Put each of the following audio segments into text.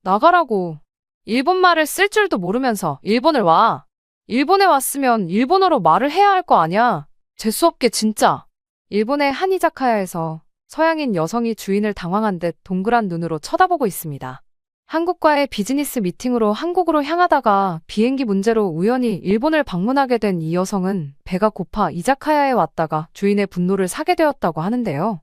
나가라고. 일본말을 쓸 줄도 모르면서 일본을 와. 일본에 왔으면 일본어로 말을 해야 할 거 아냐. 재수없게 진짜. 일본의 한 이자카야에서 서양인 여성이 주인을 당황한 듯 동그란 눈으로 쳐다보고 있습니다. 한국과의 비즈니스 미팅으로 한국으로 향하다가 비행기 문제로 우연히 일본을 방문하게 된 이 여성은 배가 고파 이자카야에 왔다가 주인의 분노를 사게 되었다고 하는데요.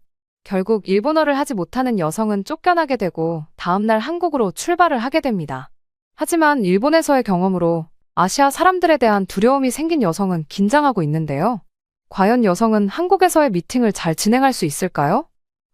결국 일본어를 하지 못하는 여성은 쫓겨나게 되고 다음날 한국으로 출발을 하게 됩니다. 하지만 일본에서의 경험으로 아시아 사람들에 대한 두려움이 생긴 여성은 긴장하고 있는데요. 과연 여성은 한국에서의 미팅을 잘 진행할 수 있을까요?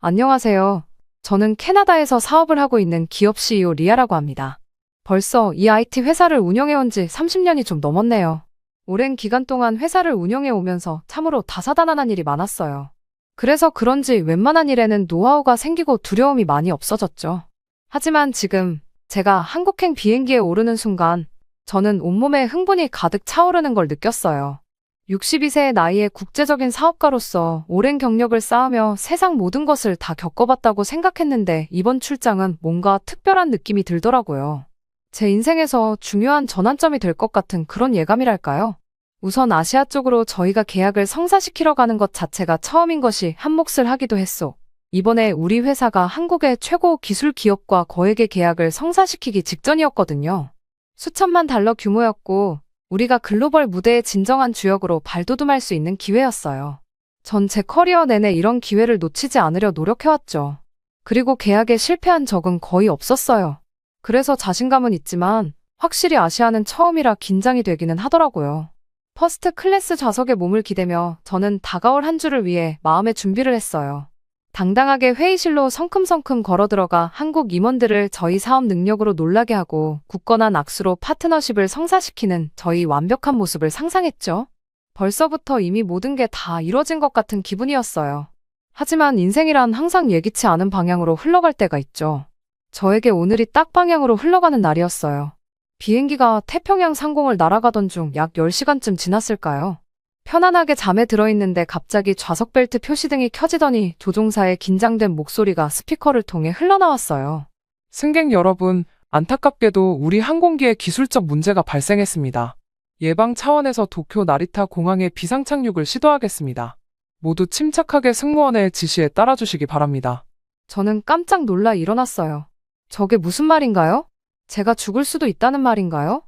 안녕하세요. 저는 캐나다에서 사업을 하고 있는 기업 CEO 리아라고 합니다. 벌써 이 IT 회사를 운영해온 지 30년이 좀 넘었네요. 오랜 기간 동안 회사를 운영해 오면서 참으로 다사다난한 일이 많았어요. 그래서 그런지 웬만한 일에는 노하우가 생기고 두려움이 많이 없어졌죠. 하지만 지금 제가 한국행 비행기에 오르는 순간 저는 온몸에 흥분이 가득 차오르는 걸 느꼈어요. 62세의 나이에 국제적인 사업가로서 오랜 경력을 쌓으며 세상 모든 것을 다 겪어봤다고 생각했는데 이번 출장은 뭔가 특별한 느낌이 들더라고요. 제 인생에서 중요한 전환점이 될 것 같은 그런 예감이랄까요? 우선 아시아 쪽으로 저희가 계약을 성사시키러 가는 것 자체가 처음인 것이 한몫을 하기도 했소. 이번에 우리 회사가 한국의 최고 기술 기업과 거액의 계약을 성사시키기 직전이었거든요. 수천만 달러 규모였고 우리가 글로벌 무대의 진정한 주역으로 발돋움할 수 있는 기회였어요. 전 제 커리어 내내 이런 기회를 놓치지 않으려 노력해왔죠. 그리고 계약에 실패한 적은 거의 없었어요. 그래서 자신감은 있지만 확실히 아시아는 처음이라 긴장이 되기는 하더라고요. 퍼스트 클래스 좌석에 몸을 기대며 저는 다가올 한 주를 위해 마음의 준비를 했어요. 당당하게 회의실로 성큼성큼 걸어들어가 한국 임원들을 저희 사업 능력으로 놀라게 하고 굳건한 악수로 파트너십을 성사시키는 저희 완벽한 모습을 상상했죠. 벌써부터 이미 모든 게 다 이뤄진 것 같은 기분이었어요. 하지만 인생이란 항상 예기치 않은 방향으로 흘러갈 때가 있죠. 저에게 오늘이 딱 방향으로 흘러가는 날이었어요. 비행기가 태평양 상공을 날아가던 중 약 10시간쯤 지났을까요? 편안하게 잠에 들어있는데 갑자기 좌석 벨트 표시등이 켜지더니 조종사의 긴장된 목소리가 스피커를 통해 흘러나왔어요. 승객 여러분, 안타깝게도 우리 항공기에 기술적 문제가 발생했습니다. 예방 차원에서 도쿄 나리타 공항에 비상 착륙을 시도하겠습니다. 모두 침착하게 승무원의 지시에 따라주시기 바랍니다. 저는 깜짝 놀라 일어났어요. 저게 무슨 말인가요? 제가 죽을 수도 있다는 말인가요?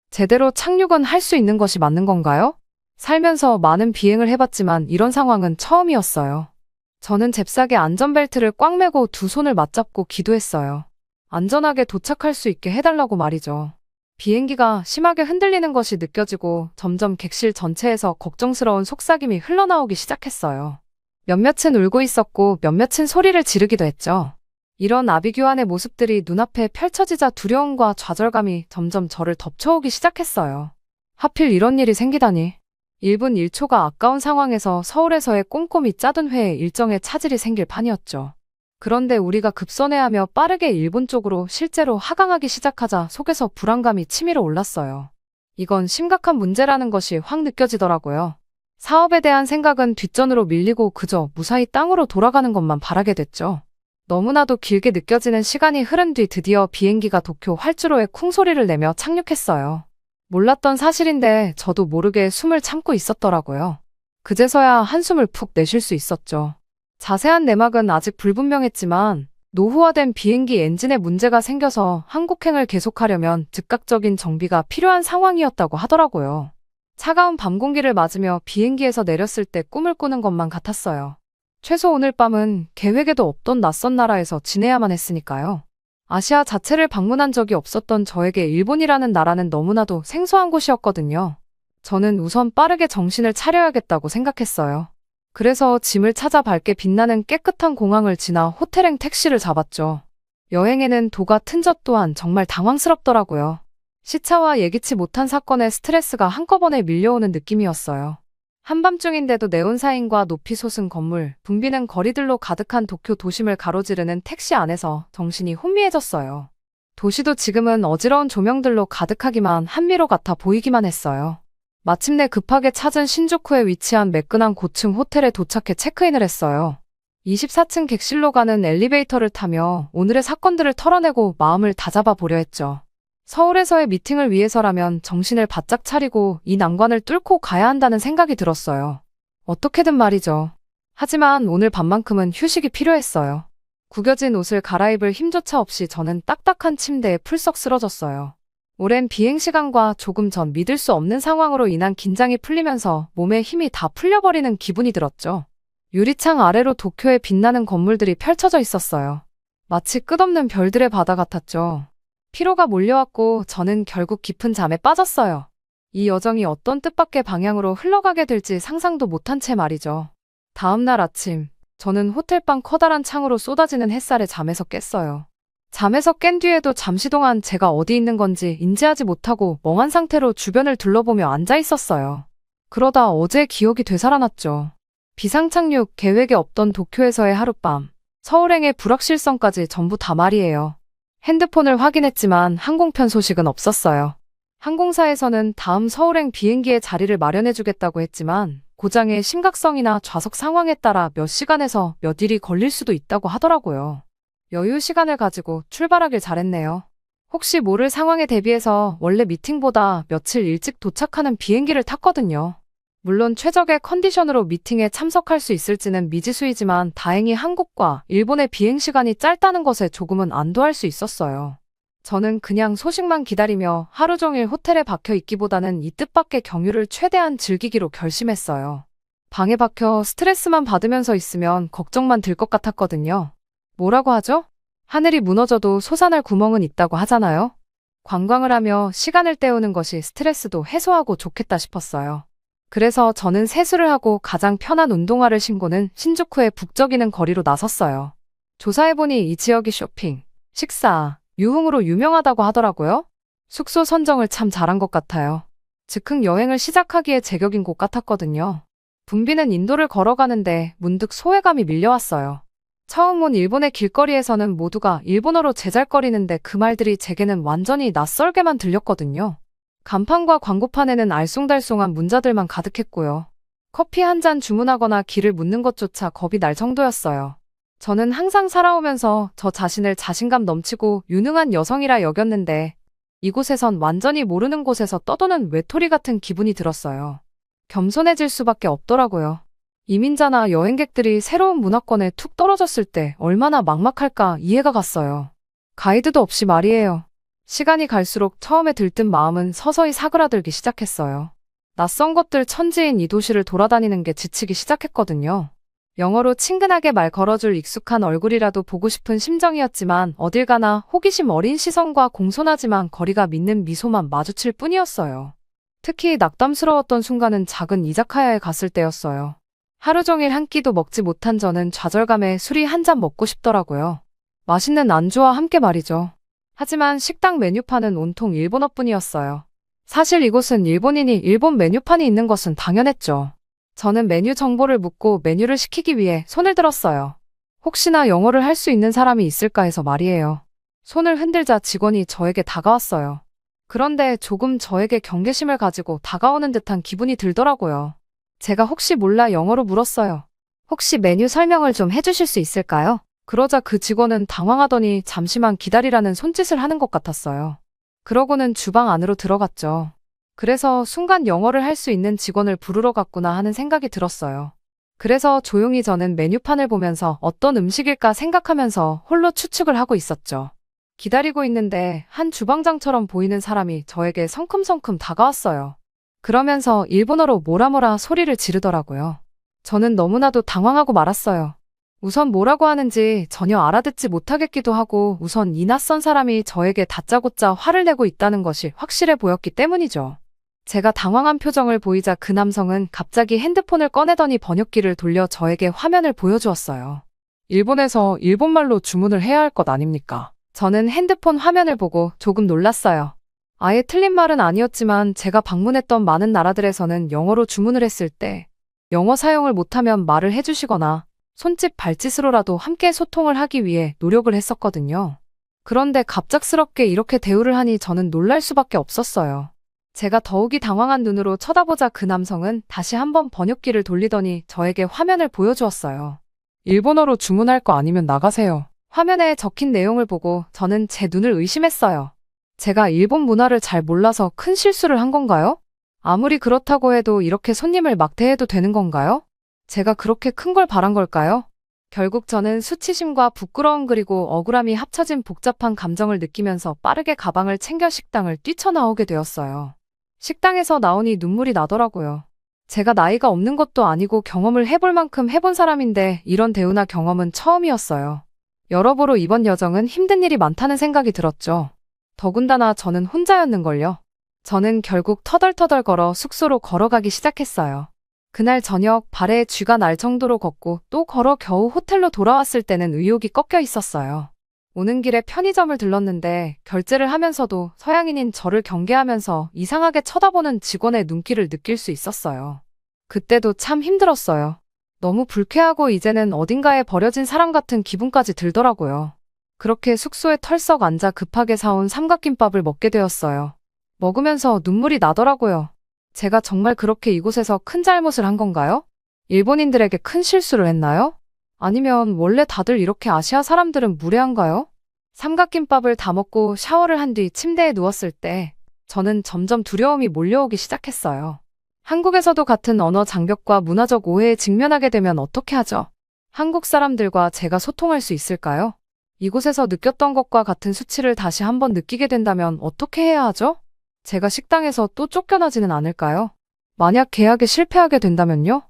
제대로 착륙은 할 수 있는 것이 맞는 건가요? 살면서 많은 비행을 해봤지만 이런 상황은 처음이었어요. 저는 잽싸게 안전벨트를 꽉 매고 두 손을 맞잡고 기도했어요. 안전하게 도착할 수 있게 해달라고 말이죠. 비행기가 심하게 흔들리는 것이 느껴지고 점점 객실 전체에서 걱정스러운 속삭임이 흘러나오기 시작했어요. 몇몇은 울고 있었고 몇몇은 소리를 지르기도 했죠. 이런 아비규환의 모습들이 눈앞에 펼쳐지자 두려움과 좌절감이 점점 저를 덮쳐오기 시작했어요. 하필 이런 일이 생기다니. 1분 1초가 아까운 상황에서 서울에서의 꼼꼼히 짜둔 회에 일정에 차질이 생길 판이었죠. 그런데 우리가 급선회하며 빠르게 일본 쪽으로 실제로 하강하기 시작하자 속에서 불안감이 치밀어 올랐어요. 이건 심각한 문제라는 것이 확 느껴지더라고요. 사업에 대한 생각은 뒷전으로 밀리고 그저 무사히 땅으로 돌아가는 것만 바라게 됐죠. 너무나도 길게 느껴지는 시간이 흐른 뒤 드디어 비행기가 도쿄 활주로에 쿵소리를 내며 착륙했어요. 몰랐던 사실인데 저도 모르게 숨을 참고 있었더라고요. 그제서야 한숨을 푹 내쉴 수 있었죠. 자세한 내막은 아직 불분명했지만 노후화된 비행기 엔진에 문제가 생겨서 한국행을 계속하려면 즉각적인 정비가 필요한 상황이었다고 하더라고요. 차가운 밤 공기를 맞으며 비행기에서 내렸을 때 꿈을 꾸는 것만 같았어요. 최소 오늘 밤은 계획에도 없던 낯선 나라에서 지내야만 했으니까요. 아시아 자체를 방문한 적이 없었던 저에게 일본이라는 나라는 너무나도 생소한 곳이었거든요. 저는 우선 빠르게 정신을 차려야겠다고 생각했어요. 그래서 짐을 찾아 밝게 빛나는 깨끗한 공항을 지나 호텔행 택시를 잡았죠. 여행에는 도가 튼 것 또한 정말 당황스럽더라고요. 시차와 예기치 못한 사건에 스트레스가 한꺼번에 밀려오는 느낌이었어요. 한밤중인데도 네온사인과 높이 솟은 건물, 붐비는 거리들로 가득한 도쿄 도심을 가로지르는 택시 안에서 정신이 혼미해졌어요. 도시도 지금은 어지러운 조명들로 가득하기만 한미로 같아 보이기만 했어요. 마침내 급하게 찾은 신주쿠에 위치한 매끈한 고층 호텔에 도착해 체크인을 했어요. 24층 객실로 가는 엘리베이터를 타며 오늘의 사건들을 털어내고 마음을 다잡아 보려 했죠. 서울에서의 미팅을 위해서라면 정신을 바짝 차리고 이 난관을 뚫고 가야 한다는 생각이 들었어요. 어떻게든 말이죠. 하지만 오늘 밤만큼은 휴식이 필요했어요. 구겨진 옷을 갈아입을 힘조차 없이 저는 딱딱한 침대에 풀썩 쓰러졌어요. 오랜 비행시간과 조금 전 믿을 수 없는 상황으로 인한 긴장이 풀리면서 몸에 힘이 다 풀려버리는 기분이 들었죠. 유리창 아래로 도쿄의 빛나는 건물들이 펼쳐져 있었어요. 마치 끝없는 별들의 바다 같았죠. 피로가 몰려왔고 저는 결국 깊은 잠에 빠졌어요. 이 여정이 어떤 뜻밖의 방향으로 흘러가게 될지 상상도 못한 채 말이죠. 다음 날 아침, 저는 호텔방 커다란 창으로 쏟아지는 햇살에 잠에서 깼어요. 잠에서 깬 뒤에도 잠시 동안 제가 어디 있는 건지 인지하지 못하고 멍한 상태로 주변을 둘러보며 앉아 있었어요. 그러다 어제 기억이 되살아났죠. 비상착륙 계획에 없던 도쿄에서의 하룻밤, 서울행의 불확실성까지 전부 다 말이에요. 핸드폰을 확인했지만 항공편 소식은 없었어요. 항공사에서는 다음 서울행 비행기에 자리를 마련해주겠다고 했지만 고장의 심각성이나 좌석 상황에 따라 몇 시간에서 몇 일이 걸릴 수도 있다고 하더라고요. 여유 시간을 가지고 출발하길 잘했네요. 혹시 모를 상황에 대비해서 원래 미팅보다 며칠 일찍 도착하는 비행기를 탔거든요. 물론 최적의 컨디션으로 미팅에 참석할 수 있을지는 미지수이지만 다행히 한국과 일본의 비행시간이 짧다는 것에 조금은 안도할 수 있었어요. 저는 그냥 소식만 기다리며 하루 종일 호텔에 박혀 있기보다는 이 뜻밖의 경유를 최대한 즐기기로 결심했어요. 방에 박혀 스트레스만 받으면서 있으면 걱정만 들 것 같았거든요. 뭐라고 하죠? 하늘이 무너져도 솟아날 구멍은 있다고 하잖아요. 관광을 하며 시간을 때우는 것이 스트레스도 해소하고 좋겠다 싶었어요. 그래서 저는 세수를 하고 가장 편한 운동화를 신고는 신주쿠의 북적이는 거리로 나섰어요. 조사해보니 이 지역이 쇼핑, 식사, 유흥으로 유명하다고 하더라고요. 숙소 선정을 참 잘한 것 같아요. 즉흥 여행을 시작하기에 제격인 곳 같았거든요. 붐비는 인도를 걸어가는데 문득 소외감이 밀려왔어요. 처음 온 일본의 길거리에서는 모두가 일본어로 제잘거리는데 그 말들이 제게는 완전히 낯설게만 들렸거든요. 간판과 광고판에는 알쏭달쏭한 문자들만 가득했고요. 커피 한 잔 주문하거나 길을 묻는 것조차 겁이 날 정도였어요. 저는 항상 살아오면서 저 자신을 자신감 넘치고 유능한 여성이라 여겼는데 이곳에선 완전히 모르는 곳에서 떠도는 외톨이 같은 기분이 들었어요. 겸손해질 수밖에 없더라고요. 이민자나 여행객들이 새로운 문화권에 툭 떨어졌을 때 얼마나 막막할까 이해가 갔어요. 가이드도 없이 말이에요. 시간이 갈수록 처음에 들뜬 마음은 서서히 사그라들기 시작했어요. 낯선 것들 천지인 이 도시를 돌아다니는 게 지치기 시작했거든요. 영어로 친근하게 말 걸어줄 익숙한 얼굴이라도 보고 싶은 심정이었지만 어딜 가나 호기심 어린 시선과 공손하지만 거리가 믿는 미소만 마주칠 뿐이었어요. 특히 낙담스러웠던 순간은 작은 이자카야에 갔을 때였어요. 하루 종일 한 끼도 먹지 못한 저는 좌절감에 술이 한 잔 먹고 싶더라고요. 맛있는 안주와 함께 말이죠. 하지만 식당 메뉴판은 온통 일본어뿐이었어요. 사실 이곳은 일본인이 일본 메뉴판이 있는 것은 당연했죠. 저는 메뉴 정보를 묻고 메뉴를 시키기 위해 손을 들었어요. 혹시나 영어를 할 수 있는 사람이 있을까 해서 말이에요. 손을 흔들자 직원이 저에게 다가왔어요. 그런데 조금 저에게 경계심을 가지고 다가오는 듯한 기분이 들더라고요. 제가 혹시 몰라 영어로 물었어요. 혹시 메뉴 설명을 좀 해주실 수 있을까요? 그러자 그 직원은 당황하더니 잠시만 기다리라는 손짓을 하는 것 같았어요. 그러고는 주방 안으로 들어갔죠. 그래서 순간 영어를 할 수 있는 직원을 부르러 갔구나 하는 생각이 들었어요. 그래서 조용히 저는 메뉴판을 보면서 어떤 음식일까 생각하면서 홀로 추측을 하고 있었죠. 기다리고 있는데 한 주방장처럼 보이는 사람이 저에게 성큼성큼 다가왔어요. 그러면서 일본어로 뭐라 소리를 지르더라고요. 저는 너무나도 당황하고 말았어요. 우선 뭐라고 하는지 전혀 알아듣지 못하겠기도 하고 우선 이 낯선 사람이 저에게 다짜고짜 화를 내고 있다는 것이 확실해 보였기 때문이죠. 제가 당황한 표정을 보이자 그 남성은 갑자기 핸드폰을 꺼내더니 번역기를 돌려 저에게 화면을 보여주었어요. 일본에서 일본말로 주문을 해야 할 것 아닙니까? 저는 핸드폰 화면을 보고 조금 놀랐어요. 아예 틀린 말은 아니었지만 제가 방문했던 많은 나라들에서는 영어로 주문을 했을 때 영어 사용을 못하면 말을 해주시거나 손짓 발짓으로라도 함께 소통을 하기 위해 노력을 했었거든요. 그런데 갑작스럽게 이렇게 대우를 하니 저는 놀랄 수밖에 없었어요. 제가 더욱이 당황한 눈으로 쳐다보자 그 남성은 다시 한번 번역기를 돌리더니 저에게 화면을 보여주었어요. 일본어로 주문할 거 아니면 나가세요. 화면에 적힌 내용을 보고 저는 제 눈을 의심했어요. 제가 일본 문화를 잘 몰라서 큰 실수를 한 건가요? 아무리 그렇다고 해도 이렇게 손님을 막대해도 되는 건가요? 제가 그렇게 큰 걸 바란 걸까요? 결국 저는 수치심과 부끄러움 그리고 억울함이 합쳐진 복잡한 감정을 느끼면서 빠르게 가방을 챙겨 식당을 뛰쳐나오게 되었어요. 식당에서 나오니 눈물이 나더라고요. 제가 나이가 없는 것도 아니고 경험을 해볼 만큼 해본 사람인데 이런 대우나 경험은 처음이었어요. 여러모로 이번 여정은 힘든 일이 많다는 생각이 들었죠. 더군다나 저는 혼자였는걸요. 저는 결국 터덜터덜 걸어 숙소로 걸어가기 시작했어요. 그날 저녁 발에 쥐가 날 정도로 걷고 또 걸어 겨우 호텔로 돌아왔을 때는 의욕이 꺾여 있었어요. 오는 길에 편의점을 들렀는데 결제를 하면서도 서양인인 저를 경계하면서 이상하게 쳐다보는 직원의 눈길을 느낄 수 있었어요. 그때도 참 힘들었어요. 너무 불쾌하고 이제는 어딘가에 버려진 사람 같은 기분까지 들더라고요. 그렇게 숙소에 털썩 앉아 급하게 사온 삼각김밥을 먹게 되었어요. 먹으면서 눈물이 나더라고요. 제가 정말 그렇게 이곳에서 큰 잘못을 한 건가요? 일본인들에게 큰 실수를 했나요? 아니면 원래 다들 이렇게 아시아 사람들은 무례한가요? 삼각김밥을 다 먹고 샤워를 한 뒤 침대에 누웠을 때 저는 점점 두려움이 몰려오기 시작했어요. 한국에서도 같은 언어 장벽과 문화적 오해에 직면하게 되면 어떻게 하죠? 한국 사람들과 제가 소통할 수 있을까요? 이곳에서 느꼈던 것과 같은 수치를 다시 한번 느끼게 된다면 어떻게 해야 하죠? 제가 식당에서 또 쫓겨나지는 않을까요? 만약 계약에 실패하게 된다면요?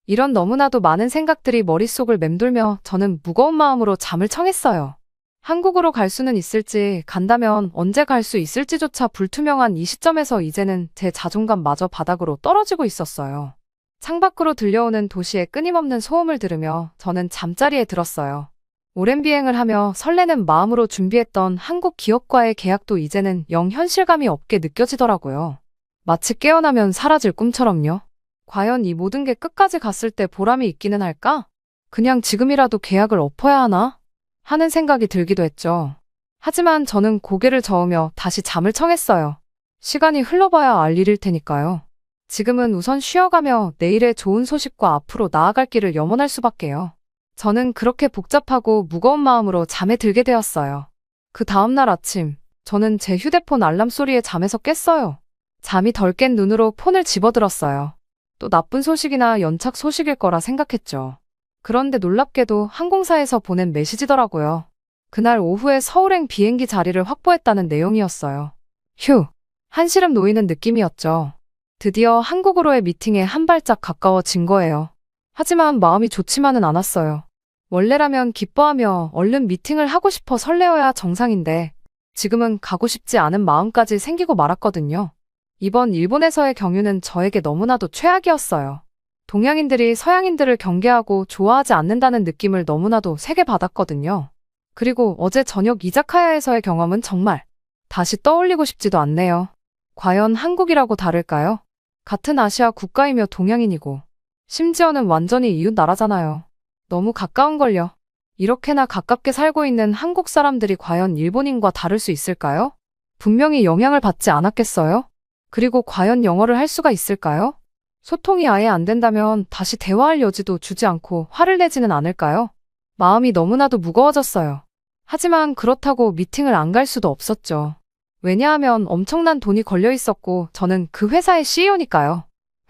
이런 너무나도 많은 생각들이 머릿속을 맴돌며 저는 무거운 마음으로 잠을 청했어요. 한국으로 갈 수는 있을지, 간다면 언제 갈 수 있을지조차 불투명한 이 시점에서 이제는 제 자존감마저 바닥으로 떨어지고 있었어요. 창밖으로 들려오는 도시의 끊임없는 소음을 들으며 저는 잠자리에 들었어요. 오랜 비행을 하며 설레는 마음으로 준비했던 한국 기업과의 계약도 이제는 영 현실감이 없게 느껴지더라고요. 마치 깨어나면 사라질 꿈처럼요. 과연 이 모든 게 끝까지 갔을 때 보람이 있기는 할까? 그냥 지금이라도 계약을 엎어야 하나? 하는 생각이 들기도 했죠. 하지만 저는 고개를 저으며 다시 잠을 청했어요. 시간이 흘러봐야 알 일일 테니까요. 지금은 우선 쉬어가며 내일의 좋은 소식과 앞으로 나아갈 길을 염원할 수밖에요. 저는 그렇게 복잡하고 무거운 마음으로 잠에 들게 되었어요. 그 다음날 아침, 저는 제 휴대폰 알람 소리에 잠에서 깼어요. 잠이 덜 깬 눈으로 폰을 집어들었어요. 또 나쁜 소식이나 연착 소식일 거라 생각했죠. 그런데 놀랍게도 항공사에서 보낸 메시지더라고요. 그날 오후에 서울행 비행기 자리를 확보했다는 내용이었어요. 휴, 한시름 놓이는 느낌이었죠. 드디어 한국으로의 미팅에 한 발짝 가까워진 거예요. 하지만 마음이 좋지만은 않았어요. 원래라면 기뻐하며 얼른 미팅을 하고 싶어 설레어야 정상인데 지금은 가고 싶지 않은 마음까지 생기고 말았거든요. 이번 일본에서의 경유는 저에게 너무나도 최악이었어요. 동양인들이 서양인들을 경계하고 좋아하지 않는다는 느낌을 너무나도 세게 받았거든요. 그리고 어제 저녁 이자카야에서의 경험은 정말 다시 떠올리고 싶지도 않네요. 과연 한국이라고 다를까요? 같은 아시아 국가이며 동양인이고 심지어는 완전히 이웃 나라잖아요. 너무 가까운걸요. 이렇게나 가깝게 살고 있는 한국 사람들이 과연 일본인과 다를 수 있을까요? 분명히 영향을 받지 않았겠어요? 그리고 과연 영어를 할 수가 있을까요? 소통이 아예 안 된다면 다시 대화할 여지도 주지 않고 화를 내지는 않을까요? 마음이 너무나도 무거워졌어요. 하지만 그렇다고 미팅을 안 갈 수도 없었죠. 왜냐하면 엄청난 돈이 걸려 있었고 저는 그 회사의 CEO니까요.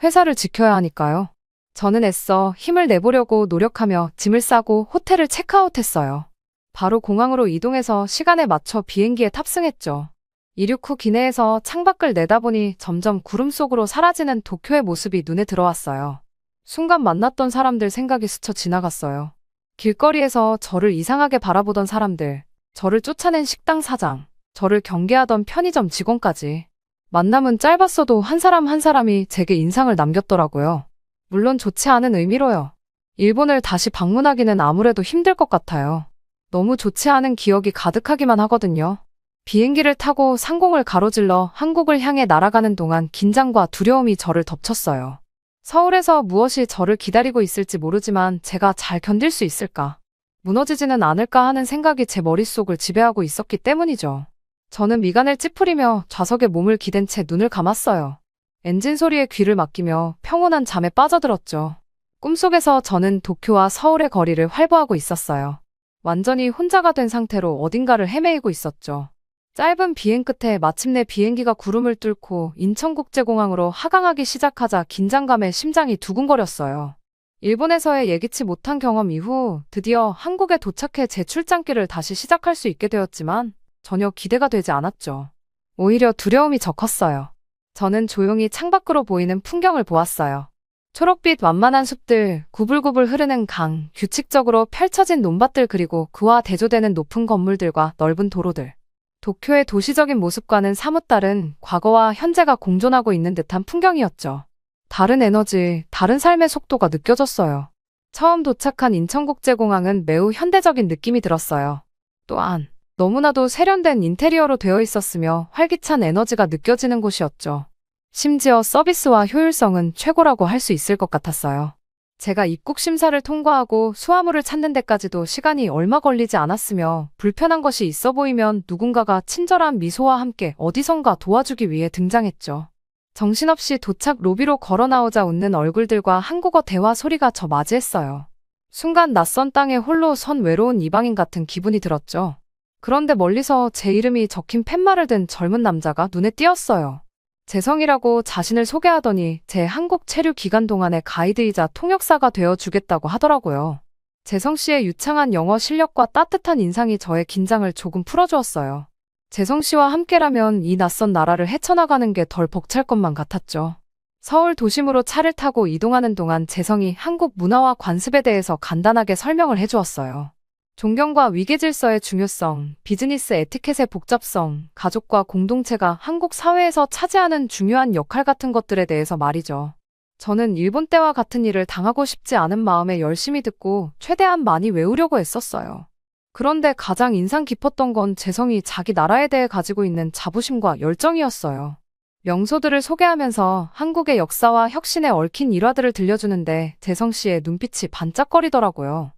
회사를 지켜야 하니까요. 저는 애써 힘을 내보려고 노력하며 짐을 싸고 호텔을 체크아웃했어요. 바로 공항으로 이동해서 시간에 맞춰 비행기에 탑승했죠. 이륙 후 기내에서 창밖을 내다보니 점점 구름 속으로 사라지는 도쿄의 모습이 눈에 들어왔어요. 순간 만났던 사람들 생각이 스쳐 지나갔어요. 길거리에서 저를 이상하게 바라보던 사람들, 저를 쫓아낸 식당 사장, 저를 경계하던 편의점 직원까지. 만남은 짧았어도 한 사람 한 사람이 제게 인상을 남겼더라고요. 물론 좋지 않은 의미로요. 일본을 다시 방문하기는 아무래도 힘들 것 같아요. 너무 좋지 않은 기억이 가득하기만 하거든요. 비행기를 타고 상공을 가로질러 한국을 향해 날아가는 동안 긴장과 두려움이 저를 덮쳤어요. 서울에서 무엇이 저를 기다리고 있을지 모르지만 제가 잘 견딜 수 있을까? 무너지지는 않을까 하는 생각이 제 머릿속을 지배하고 있었기 때문이죠. 저는 미간을 찌푸리며 좌석에 몸을 기댄 채 눈을 감았어요. 엔진 소리에 귀를 맡기며 평온한 잠에 빠져들었죠. 꿈속에서 저는 도쿄와 서울의 거리를 활보하고 있었어요. 완전히 혼자가 된 상태로 어딘가를 헤매이고 있었죠. 짧은 비행 끝에 마침내 비행기가 구름을 뚫고 인천국제공항으로 하강하기 시작하자 긴장감에 심장이 두근거렸어요. 일본에서의 예기치 못한 경험 이후 드디어 한국에 도착해 제 출장길을 다시 시작할 수 있게 되었지만 전혀 기대가 되지 않았죠. 오히려 두려움이 더 컸어요. 저는 조용히 창밖으로 보이는 풍경을 보았어요. 초록빛 완만한 숲들, 구불구불 흐르는 강, 규칙적으로 펼쳐진 논밭들 그리고 그와 대조되는 높은 건물들과 넓은 도로들. 도쿄의 도시적인 모습과는 사뭇 다른 과거와 현재가 공존하고 있는 듯한 풍경이었죠. 다른 에너지, 다른 삶의 속도가 느껴졌어요. 처음 도착한 인천국제공항은 매우 현대적인 느낌이 들었어요. 또한 너무나도 세련된 인테리어로 되어 있었으며 활기찬 에너지가 느껴지는 곳이었죠. 심지어 서비스와 효율성은 최고라고 할 수 있을 것 같았어요. 제가 입국 심사를 통과하고 수화물을 찾는 데까지도 시간이 얼마 걸리지 않았으며 불편한 것이 있어 보이면 누군가가 친절한 미소와 함께 어디선가 도와주기 위해 등장했죠. 정신없이 도착 로비로 걸어 나오자 웃는 얼굴들과 한국어 대화 소리가 저 맞이했어요. 순간 낯선 땅에 홀로 선 외로운 이방인 같은 기분이 들었죠. 그런데 멀리서 제 이름이 적힌 팻말을 든 젊은 남자가 눈에 띄었어요. 재성이라고 자신을 소개하더니 제 한국 체류 기간 동안의 가이드이자 통역사가 되어주겠다고 하더라고요. 재성 씨의 유창한 영어 실력과 따뜻한 인상이 저의 긴장을 조금 풀어주었어요. 재성 씨와 함께라면 이 낯선 나라를 헤쳐나가는 게 덜 벅찰 것만 같았죠. 서울 도심으로 차를 타고 이동하는 동안 재성이 한국 문화와 관습에 대해서 간단하게 설명을 해주었어요. 존경과 위계질서의 중요성, 비즈니스 에티켓의 복잡성, 가족과 공동체가 한국 사회에서 차지하는 중요한 역할 같은 것들에 대해서 말이죠. 저는 일본 때와 같은 일을 당하고 싶지 않은 마음에 열심히 듣고 최대한 많이 외우려고 했었어요. 그런데 가장 인상 깊었던 건 재성이 자기 나라에 대해 가지고 있는 자부심과 열정이었어요. 명소들을 소개하면서 한국의 역사와 혁신에 얽힌 일화들을 들려주는데 재성 씨의 눈빛이 반짝거리더라고요.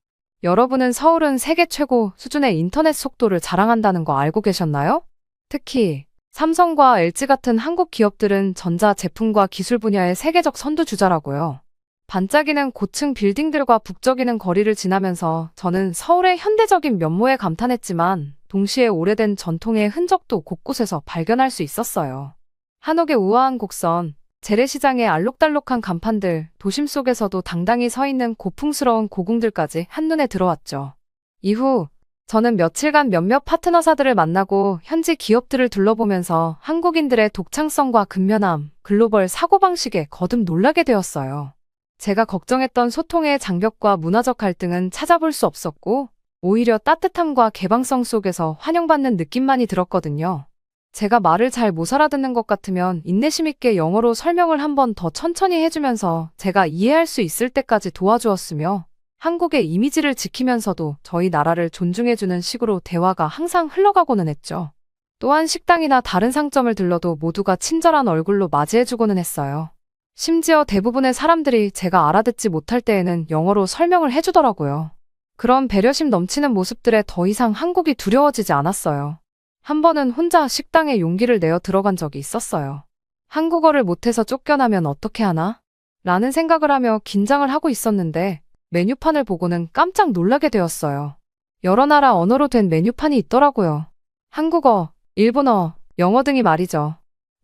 여러분은 서울은 세계 최고 수준의 인터넷 속도를 자랑한다는 거 알고 계셨나요? 특히 삼성과 LG 같은 한국 기업들은 전자 제품과 기술 분야의 세계적 선두주자라고요. 반짝이는 고층 빌딩들과 북적이는 거리를 지나면서 저는 서울의 현대적인 면모에 감탄했지만 동시에 오래된 전통의 흔적도 곳곳에서 발견할 수 있었어요. 한옥의 우아한 곡선, 재래시장의 알록달록한 간판들, 도심 속에서도 당당히 서 있는 고풍스러운 고궁들까지 한눈에 들어왔죠. 이후 저는 며칠간 몇몇 파트너사들을 만나고 현지 기업들을 둘러보면서 한국인들의 독창성과 근면함, 글로벌 사고방식에 거듭 놀라게 되었어요. 제가 걱정했던 소통의 장벽과 문화적 갈등은 찾아볼 수 없었고 오히려 따뜻함과 개방성 속에서 환영받는 느낌만이 들었거든요. 제가 말을 잘 못 알아듣는 것 같으면 인내심 있게 영어로 설명을 한 번 더 천천히 해주면서 제가 이해할 수 있을 때까지 도와주었으며 한국의 이미지를 지키면서도 저희 나라를 존중해주는 식으로 대화가 항상 흘러가고는 했죠. 또한 식당이나 다른 상점을 들러도 모두가 친절한 얼굴로 맞이해주고는 했어요. 심지어 대부분의 사람들이 제가 알아듣지 못할 때에는 영어로 설명을 해주더라고요. 그런 배려심 넘치는 모습들에 더 이상 한국이 두려워지지 않았어요. 한 번은 혼자 식당에 용기를 내어 들어간 적이 있었어요. 한국어를 못해서 쫓겨나면 어떻게 하나? 라는 생각을 하며 긴장을 하고 있었는데 메뉴판을 보고는 깜짝 놀라게 되었어요. 여러 나라 언어로 된 메뉴판이 있더라고요. 한국어, 일본어, 영어 등이 말이죠.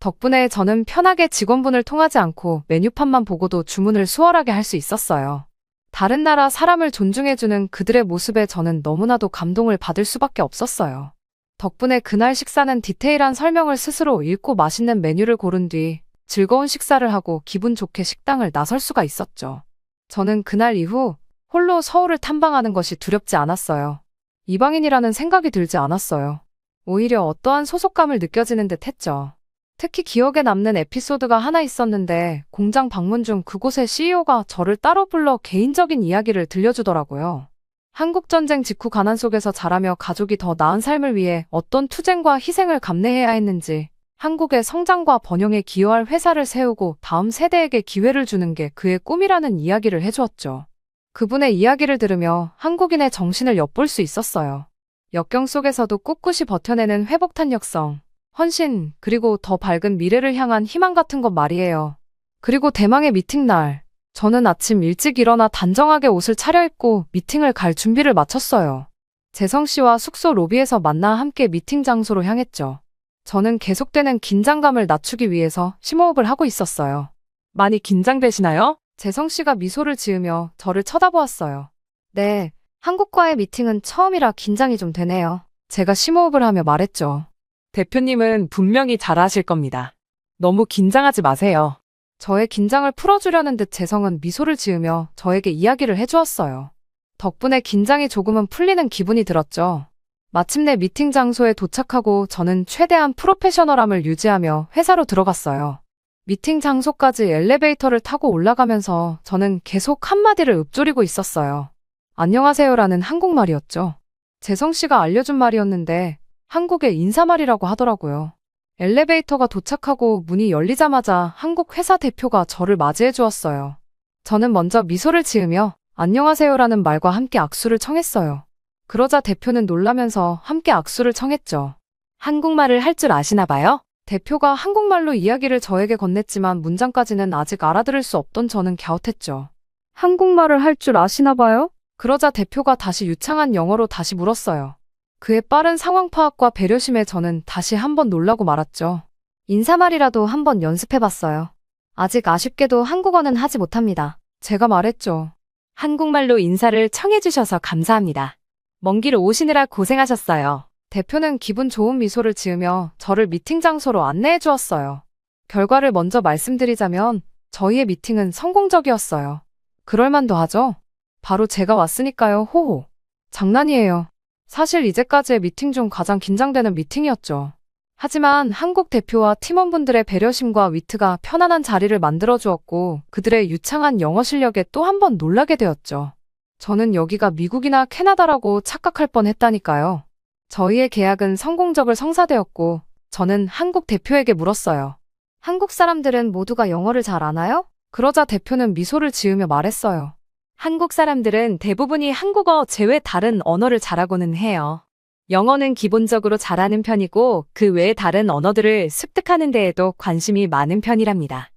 덕분에 저는 편하게 직원분을 통하지 않고 메뉴판만 보고도 주문을 수월하게 할 수 있었어요. 다른 나라 사람을 존중해주는 그들의 모습에 저는 너무나도 감동을 받을 수밖에 없었어요. 덕분에 그날 식사는 디테일한 설명을 스스로 읽고 맛있는 메뉴를 고른 뒤 즐거운 식사를 하고 기분 좋게 식당을 나설 수가 있었죠. 저는 그날 이후 홀로 서울을 탐방하는 것이 두렵지 않았어요. 이방인이라는 생각이 들지 않았어요. 오히려 어떠한 소속감을 느껴지는 듯 했죠. 특히 기억에 남는 에피소드가 하나 있었는데 공장 방문 중 그곳의 CEO가 저를 따로 불러 개인적인 이야기를 들려주더라고요. 한국전쟁 직후 가난 속에서 자라며 가족이 더 나은 삶을 위해 어떤 투쟁과 희생을 감내해야 했는지, 한국의 성장과 번영에 기여할 회사를 세우고 다음 세대에게 기회를 주는 게 그의 꿈이라는 이야기를 해주었죠. 그분의 이야기를 들으며 한국인의 정신을 엿볼 수 있었어요. 역경 속에서도 꿋꿋이 버텨내는 회복탄력성, 헌신, 그리고 더 밝은 미래를 향한 희망 같은 것 말이에요. 그리고 대망의 미팅날, 저는 아침 일찍 일어나 단정하게 옷을 차려입고 미팅을 갈 준비를 마쳤어요. 재성 씨와 숙소 로비에서 만나 함께 미팅 장소로 향했죠. 저는 계속되는 긴장감을 낮추기 위해서 심호흡을 하고 있었어요. 많이 긴장되시나요? 재성 씨가 미소를 지으며 저를 쳐다보았어요. 네, 한국과의 미팅은 처음이라 긴장이 좀 되네요. 제가 심호흡을 하며 말했죠. 대표님은 분명히 잘하실 겁니다. 너무 긴장하지 마세요. 저의 긴장을 풀어주려는 듯 재성은 미소를 지으며 저에게 이야기를 해주었어요. 덕분에 긴장이 조금은 풀리는 기분이 들었죠. 마침내 미팅 장소에 도착하고 저는 최대한 프로페셔널함을 유지하며 회사로 들어갔어요. 미팅 장소까지 엘리베이터를 타고 올라가면서 저는 계속 한마디를 읊조리고 있었어요. 안녕하세요라는 한국말이었죠. 재성 씨가 알려준 말이었는데 한국의 인사말이라고 하더라고요. 엘리베이터가 도착하고 문이 열리자마자 한국 회사 대표가 저를 맞이해 주었어요. 저는 먼저 미소를 지으며 안녕하세요라는 말과 함께 악수를 청했어요. 그러자 대표는 놀라면서 함께 악수를 청했죠. 한국말을 할 줄 아시나 봐요? 대표가 한국말로 이야기를 저에게 건넸지만 문장까지는 아직 알아들을 수 없던 저는 갸웃했죠. 한국말을 할 줄 아시나 봐요? 그러자 대표가 다시 유창한 영어로 다시 물었어요. 그의 빠른 상황 파악과 배려심에 저는 다시 한번 놀라고 말았죠. 인사말이라도 한번 연습해봤어요. 아직 아쉽게도 한국어는 하지 못합니다. 제가 말했죠. 한국말로 인사를 청해주셔서 감사합니다. 먼 길 오시느라 고생하셨어요. 대표는 기분 좋은 미소를 지으며 저를 미팅 장소로 안내해 주었어요. 결과를 먼저 말씀드리자면 저희의 미팅은 성공적이었어요. 그럴만도 하죠? 바로 제가 왔으니까요, 호호. 장난이에요. 사실 이제까지의 미팅 중 가장 긴장되는 미팅이었죠. 하지만 한국 대표와 팀원분들의 배려심과 위트가 편안한 자리를 만들어 주었고 그들의 유창한 영어 실력에 또 한 번 놀라게 되었죠. 저는 여기가 미국이나 캐나다라고 착각할 뻔했다니까요. 저희의 계약은 성공적으로 성사되었고 저는 한국 대표에게 물었어요. 한국 사람들은 모두가 영어를 잘 아나요? 그러자 대표는 미소를 지으며 말했어요. 한국 사람들은 대부분이 한국어 제외 다른 언어를 잘하고는 해요. 영어는 기본적으로 잘하는 편이고 그 외의 다른 언어들을 습득하는 데에도 관심이 많은 편이랍니다.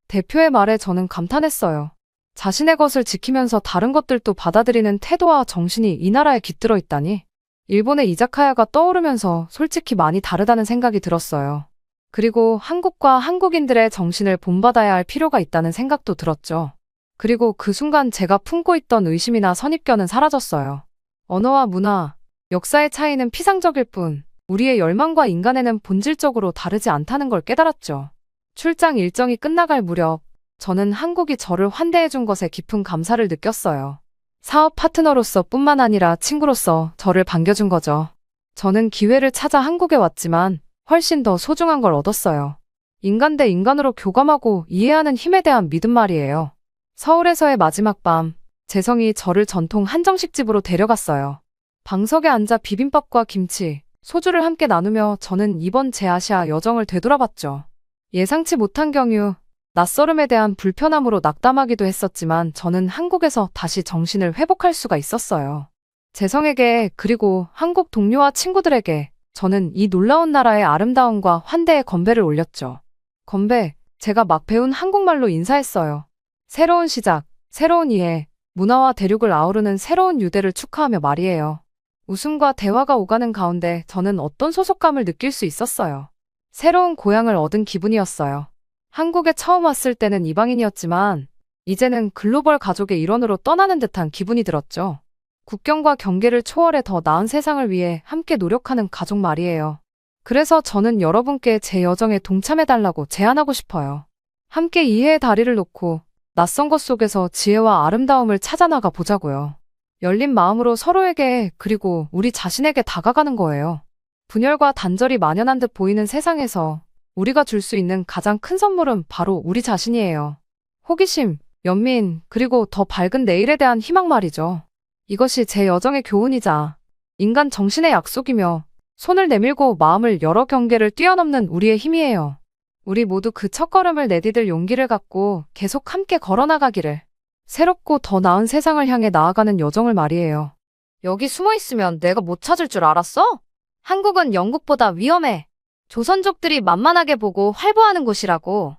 대표의 말에 저는 감탄했어요. 자신의 것을 지키면서 다른 것들도 받아들이는 태도와 정신이 이 나라에 깃들어 있다니. 일본의 이자카야가 떠오르면서 솔직히 많이 다르다는 생각이 들었어요. 그리고 한국과 한국인들의 정신을 본받아야 할 필요가 있다는 생각도 들었죠. 그리고 그 순간 제가 품고 있던 의심이나 선입견은 사라졌어요. 언어와 문화, 역사의 차이는 피상적일 뿐 우리의 열망과 인간에는 본질적으로 다르지 않다는 걸 깨달았죠. 출장 일정이 끝나갈 무렵 저는 한국이 저를 환대해준 것에 깊은 감사를 느꼈어요. 사업 파트너로서 뿐만 아니라 친구로서 저를 반겨준 거죠. 저는 기회를 찾아 한국에 왔지만 훨씬 더 소중한 걸 얻었어요. 인간 대 인간으로 교감하고 이해하는 힘에 대한 믿음 말이에요. 서울에서의 마지막 밤, 재성이 저를 전통 한정식집으로 데려갔어요. 방석에 앉아 비빔밥과 김치, 소주를 함께 나누며 저는 이번 제 아시아 여정을 되돌아봤죠. 예상치 못한 경유, 낯설음에 대한 불편함으로 낙담하기도 했었지만 저는 한국에서 다시 정신을 회복할 수가 있었어요. 재성에게 그리고 한국 동료와 친구들에게 저는 이 놀라운 나라의 아름다움과 환대의 건배를 올렸죠. 건배, 제가 막 배운 한국말로 인사했어요. 새로운 시작, 새로운 이해, 문화와 대륙을 아우르는 새로운 유대를 축하하며 말이에요. 웃음과 대화가 오가는 가운데 저는 어떤 소속감을 느낄 수 있었어요. 새로운 고향을 얻은 기분이었어요. 한국에 처음 왔을 때는 이방인이었지만 이제는 글로벌 가족의 일원으로 떠나는 듯한 기분이 들었죠. 국경과 경계를 초월해 더 나은 세상을 위해 함께 노력하는 가족 말이에요. 그래서 저는 여러분께 제 여정에 동참해달라고 제안하고 싶어요. 함께 이해의 다리를 놓고 낯선 것 속에서 지혜와 아름다움을 찾아나가 보자고요. 열린 마음으로 서로에게 그리고 우리 자신에게 다가가는 거예요. 분열과 단절이 만연한 듯 보이는 세상에서 우리가 줄 수 있는 가장 큰 선물은 바로 우리 자신이에요. 호기심, 연민, 그리고 더 밝은 내일에 대한 희망 말이죠. 이것이 제 여정의 교훈이자 인간 정신의 약속이며 손을 내밀고 마음을 여러 경계를 뛰어넘는 우리의 힘이에요. 우리 모두 그 첫걸음을 내디딜 용기를 갖고 계속 함께 걸어나가기를. 새롭고 더 나은 세상을 향해 나아가는 여정을 말이에요. 여기 숨어 있으면 내가 못 찾을 줄 알았어? 한국은 영국보다 위험해. 조선족들이 만만하게 보고 활보하는 곳이라고.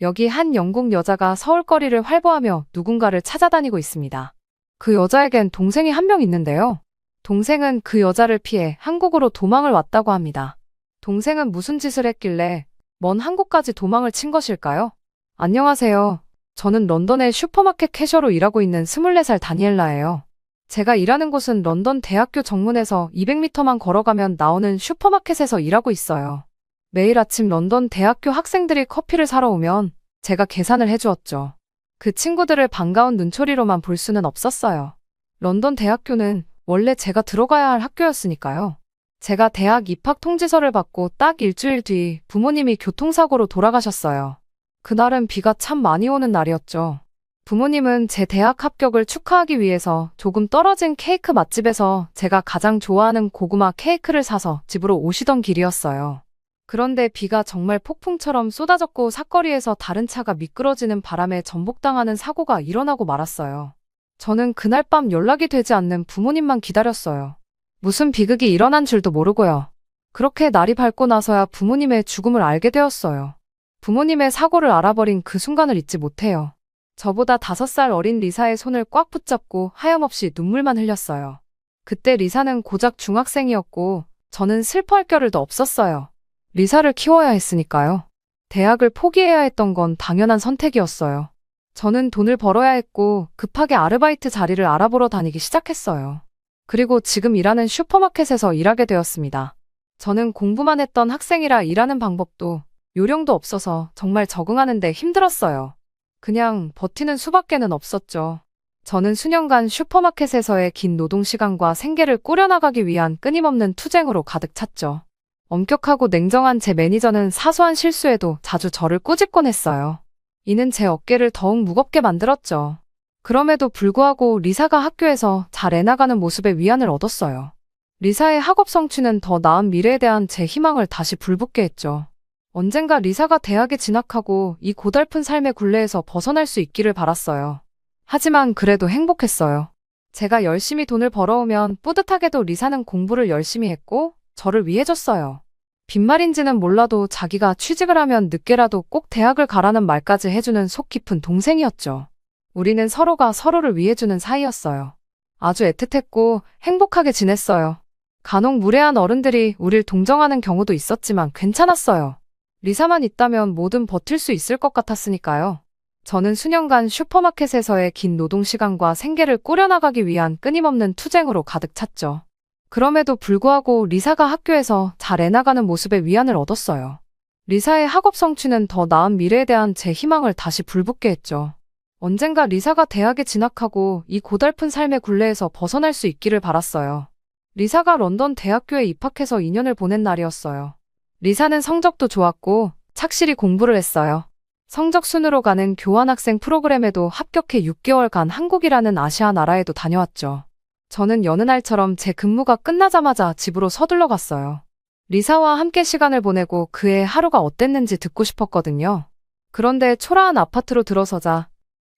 여기 한 영국 여자가 서울거리를 활보하며 누군가를 찾아다니고 있습니다. 그 여자에겐 동생이 한 명 있는데요. 동생은 그 여자를 피해 한국으로 도망을 왔다고 합니다. 동생은 무슨 짓을 했길래 먼 한국까지 도망을 친 것일까요? 안녕하세요. 저는 런던의 슈퍼마켓 캐셔로 일하고 있는 24살 다니엘라예요. 제가 일하는 곳은 런던 대학교 정문에서 200m만 걸어가면 나오는 슈퍼마켓에서 일하고 있어요. 매일 아침 런던 대학교 학생들이 커피를 사러 오면 제가 계산을 해주었죠. 그 친구들을 반가운 눈초리로만 볼 수는 없었어요. 런던 대학교는 원래 제가 들어가야 할 학교였으니까요. 제가 대학 입학 통지서를 받고 딱 일주일 뒤 부모님이 교통사고로 돌아가셨어요. 그날은 비가 참 많이 오는 날이었죠. 부모님은 제 대학 합격을 축하하기 위해서 조금 떨어진 케이크 맛집에서 제가 가장 좋아하는 고구마 케이크를 사서 집으로 오시던 길이었어요. 그런데 비가 정말 폭풍처럼 쏟아졌고 사거리에서 다른 차가 미끄러지는 바람에 전복당하는 사고가 일어나고 말았어요. 저는 그날 밤 연락이 되지 않는 부모님만 기다렸어요. 무슨 비극이 일어난 줄도 모르고요. 그렇게 날이 밝고 나서야 부모님의 죽음을 알게 되었어요. 부모님의 사고를 알아버린 그 순간을 잊지 못해요. 저보다 5살 어린 리사의 손을 꽉 붙잡고 하염없이 눈물만 흘렸어요. 그때 리사는 고작 중학생이었고 저는 슬퍼할 겨를도 없었어요. 리사를 키워야 했으니까요. 대학을 포기해야 했던 건 당연한 선택이었어요. 저는 돈을 벌어야 했고 급하게 아르바이트 자리를 알아보러 다니기 시작했어요. 그리고 지금 일하는 슈퍼마켓에서 일하게 되었습니다. 저는 공부만 했던 학생이라 일하는 방법도 요령도 없어서 정말 적응하는데 힘들었어요. 그냥 버티는 수밖에는 없었죠. 저는 수년간 슈퍼마켓에서의 긴 노동시간과 생계를 꾸려나가기 위한 끊임없는 투쟁으로 가득 찼죠. 엄격하고 냉정한 제 매니저는 사소한 실수에도 자주 저를 꾸짖곤 했어요. 이는 제 어깨를 더욱 무겁게 만들었죠. 그럼에도 불구하고 리사가 학교에서 잘 해나가는 모습에 위안을 얻었어요. 리사의 학업 성취는 더 나은 미래에 대한 제 희망을 다시 불붙게 했죠. 언젠가 리사가 대학에 진학하고 이 고달픈 삶의 굴레에서 벗어날 수 있기를 바랐어요. 하지만 그래도 행복했어요. 제가 열심히 돈을 벌어오면 뿌듯하게도 리사는 공부를 열심히 했고 저를 위해줬어요. 빈말인지는 몰라도 자기가 취직을 하면 늦게라도 꼭 대학을 가라는 말까지 해주는 속 깊은 동생이었죠. 우리는 서로가 서로를 위해주는 사이였어요. 아주 애틋했고 행복하게 지냈어요. 간혹 무례한 어른들이 우릴 동정하는 경우도 있었지만 괜찮았어요. 리사만 있다면 뭐든 버틸 수 있을 것 같았으니까요. 저는 수년간 슈퍼마켓에서의 긴 노동시간과 생계를 꾸려나가기 위한 끊임없는 투쟁으로 가득 찼죠. 그럼에도 불구하고 리사가 학교에서 잘 해나가는 모습에 위안을 얻었어요. 리사의 학업 성취는 더 나은 미래에 대한 제 희망을 다시 불붙게 했죠. 언젠가 리사가 대학에 진학하고 이 고달픈 삶의 굴레에서 벗어날 수 있기를 바랐어요. 리사가 런던 대학교에 입학해서 2년을 보낸 날이었어요. 리사는 성적도 좋았고 착실히 공부를 했어요. 성적 순으로 가는 교환학생 프로그램에도 합격해 6개월간 한국이라는 아시아 나라에도 다녀왔죠. 저는 여느 날처럼 제 근무가 끝나자마자 집으로 서둘러 갔어요. 리사와 함께 시간을 보내고 그의 하루가 어땠는지 듣고 싶었거든요. 그런데 초라한 아파트로 들어서자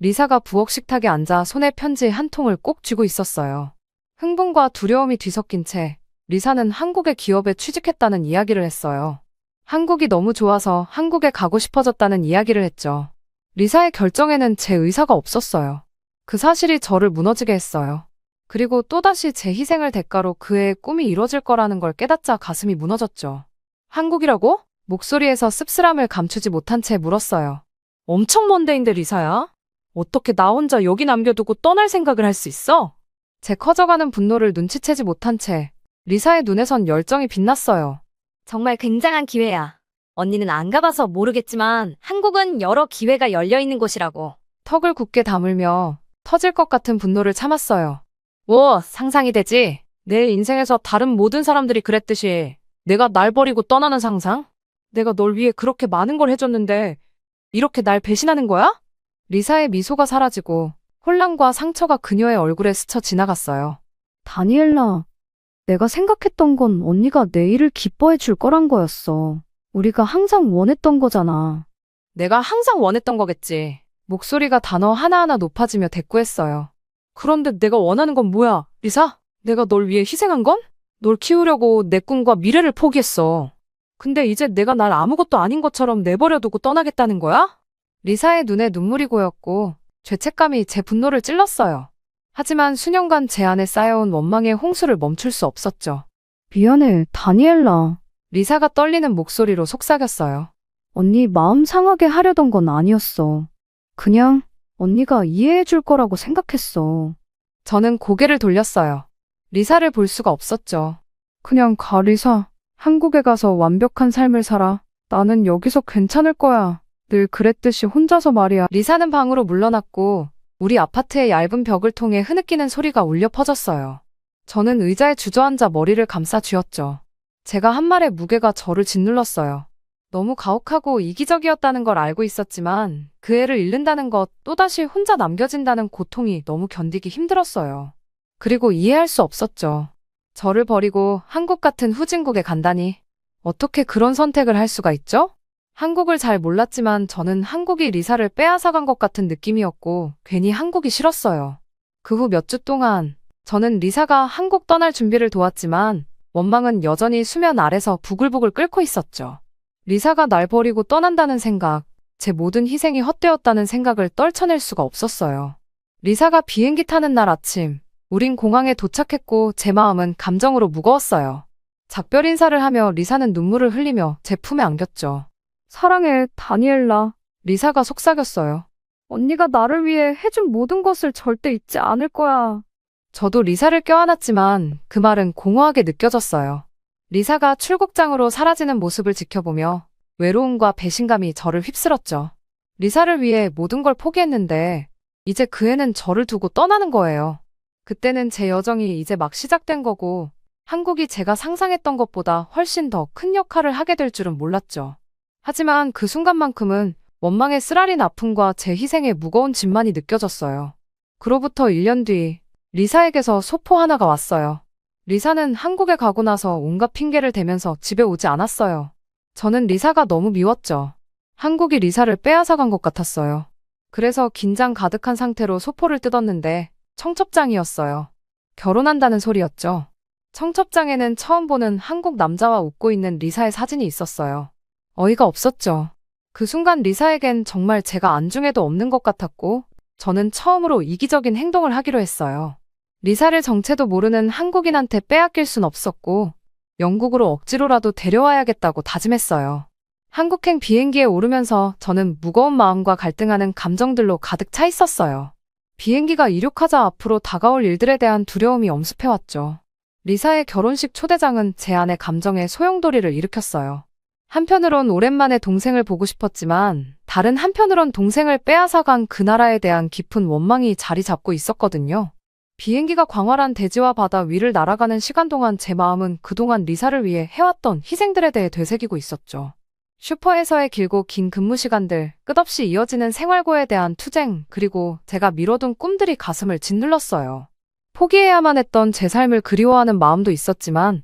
리사가 부엌 식탁에 앉아 손에 편지 한 통을 꼭 쥐고 있었어요. 흥분과 두려움이 뒤섞인 채 리사는 한국의 기업에 취직했다는 이야기를 했어요. 한국이 너무 좋아서 한국에 가고 싶어졌다는 이야기를 했죠. 리사의 결정에는 제 의사가 없었어요. 그 사실이 저를 무너지게 했어요. 그리고 또다시 제 희생을 대가로 그의 꿈이 이뤄질 거라는 걸 깨닫자 가슴이 무너졌죠. 한국이라고? 목소리에서 씁쓸함을 감추지 못한 채 물었어요. 엄청 먼 데인데 리사야? 어떻게 나 혼자 여기 남겨두고 떠날 생각을 할 수 있어? 제 커져가는 분노를 눈치채지 못한 채 리사의 눈에선 열정이 빛났어요. 정말 굉장한 기회야. 언니는 안 가봐서 모르겠지만 한국은 여러 기회가 열려있는 곳이라고. 턱을 굳게 다물며 터질 것 같은 분노를 참았어요. 뭐 상상이 되지? 내 인생에서 다른 모든 사람들이 그랬듯이 내가 날 버리고 떠나는 상상? 내가 널 위해 그렇게 많은 걸 해줬는데 이렇게 날 배신하는 거야? 리사의 미소가 사라지고 혼란과 상처가 그녀의 얼굴에 스쳐 지나갔어요. 다니엘라, 내가 생각했던 건 언니가 내 일을 기뻐해 줄 거란 거였어. 우리가 항상 원했던 거잖아. 내가 항상 원했던 거겠지. 목소리가 단어 하나하나 높아지며 대꾸했어요. 그런데 내가 원하는 건 뭐야, 리사? 내가 널 위해 희생한 건? 널 키우려고 내 꿈과 미래를 포기했어. 근데 이제 내가 날 아무것도 아닌 것처럼 내버려두고 떠나겠다는 거야? 리사의 눈에 눈물이 고였고 죄책감이 제 분노를 찔렀어요. 하지만 수년간 제 안에 쌓여온 원망의 홍수를 멈출 수 없었죠. 미안해, 다니엘라. 리사가 떨리는 목소리로 속삭였어요. 언니 마음 상하게 하려던 건 아니었어. 그냥 언니가 이해해 줄 거라고 생각했어. 저는 고개를 돌렸어요. 리사를 볼 수가 없었죠. 그냥 가, 리사. 한국에 가서 완벽한 삶을 살아. 나는 여기서 괜찮을 거야. 늘 그랬듯이 혼자서 말이야. 리사는 방으로 물러났고 우리 아파트의 얇은 벽을 통해 흐느끼는 소리가 울려 퍼졌어요. 저는 의자에 주저앉아 머리를 감싸 쥐었죠. 제가 한 말의 무게가 저를 짓눌렀어요. 너무 가혹하고 이기적이었다는 걸 알고 있었지만 그 애를 잃는다는 것, 또다시 혼자 남겨진다는 고통이 너무 견디기 힘들었어요. 그리고 이해할 수 없었죠. 저를 버리고 한국 같은 후진국에 간다니. 어떻게 그런 선택을 할 수가 있죠? 한국을 잘 몰랐지만 저는 한국이 리사를 빼앗아간 것 같은 느낌이었고 괜히 한국이 싫었어요. 그 후 몇 주 동안 저는 리사가 한국 떠날 준비를 도왔지만 원망은 여전히 수면 아래서 부글부글 끓고 있었죠. 리사가 날 버리고 떠난다는 생각, 제 모든 희생이 헛되었다는 생각을 떨쳐낼 수가 없었어요. 리사가 비행기 타는 날 아침, 우린 공항에 도착했고 제 마음은 감정으로 무거웠어요. 작별 인사를 하며 리사는 눈물을 흘리며 제 품에 안겼죠. 사랑해, 다니엘라. 리사가 속삭였어요. 언니가 나를 위해 해준 모든 것을 절대 잊지 않을 거야. 저도 리사를 껴안았지만 그 말은 공허하게 느껴졌어요. 리사가 출국장으로 사라지는 모습을 지켜보며 외로움과 배신감이 저를 휩쓸었죠. 리사를 위해 모든 걸 포기했는데 이제 그 애는 저를 두고 떠나는 거예요. 그때는 제 여정이 이제 막 시작된 거고 한국이 제가 상상했던 것보다 훨씬 더 큰 역할을 하게 될 줄은 몰랐죠. 하지만 그 순간만큼은 원망의 쓰라린 아픔과 제 희생의 무거운 짐만이 느껴졌어요. 그로부터 1년 뒤 리사에게서 소포 하나가 왔어요. 리사는 한국에 가고 나서 온갖 핑계를 대면서 집에 오지 않았어요. 저는 리사가 너무 미웠죠. 한국이 리사를 빼앗아간 것 같았어요. 그래서 긴장 가득한 상태로 소포를 뜯었는데 청첩장이었어요. 결혼한다는 소리였죠. 청첩장에는 처음 보는 한국 남자와 웃고 있는 리사의 사진이 있었어요. 어이가 없었죠. 그 순간 리사에겐 정말 제가 안중에도 없는 것 같았고 저는 처음으로 이기적인 행동을 하기로 했어요. 리사를 정체도 모르는 한국인한테 빼앗길 순 없었고 영국으로 억지로라도 데려와야겠다고 다짐했어요. 한국행 비행기에 오르면서 저는 무거운 마음과 갈등하는 감정들로 가득 차 있었어요. 비행기가 이륙하자 앞으로 다가올 일들에 대한 두려움이 엄습해왔죠. 리사의 결혼식 초대장은 제 안의 감정에 소용돌이를 일으켰어요. 한편으론 오랜만에 동생을 보고 싶었지만 다른 한편으론 동생을 빼앗아간 그 나라에 대한 깊은 원망이 자리 잡고 있었거든요. 비행기가 광활한 대지와 바다 위를 날아가는 시간 동안 제 마음은 그동안 리사를 위해 해왔던 희생들에 대해 되새기고 있었죠. 슈퍼에서의 길고 긴 근무 시간들, 끝없이 이어지는 생활고에 대한 투쟁, 그리고 제가 미뤄둔 꿈들이 가슴을 짓눌렀어요. 포기해야만 했던 제 삶을 그리워하는 마음도 있었지만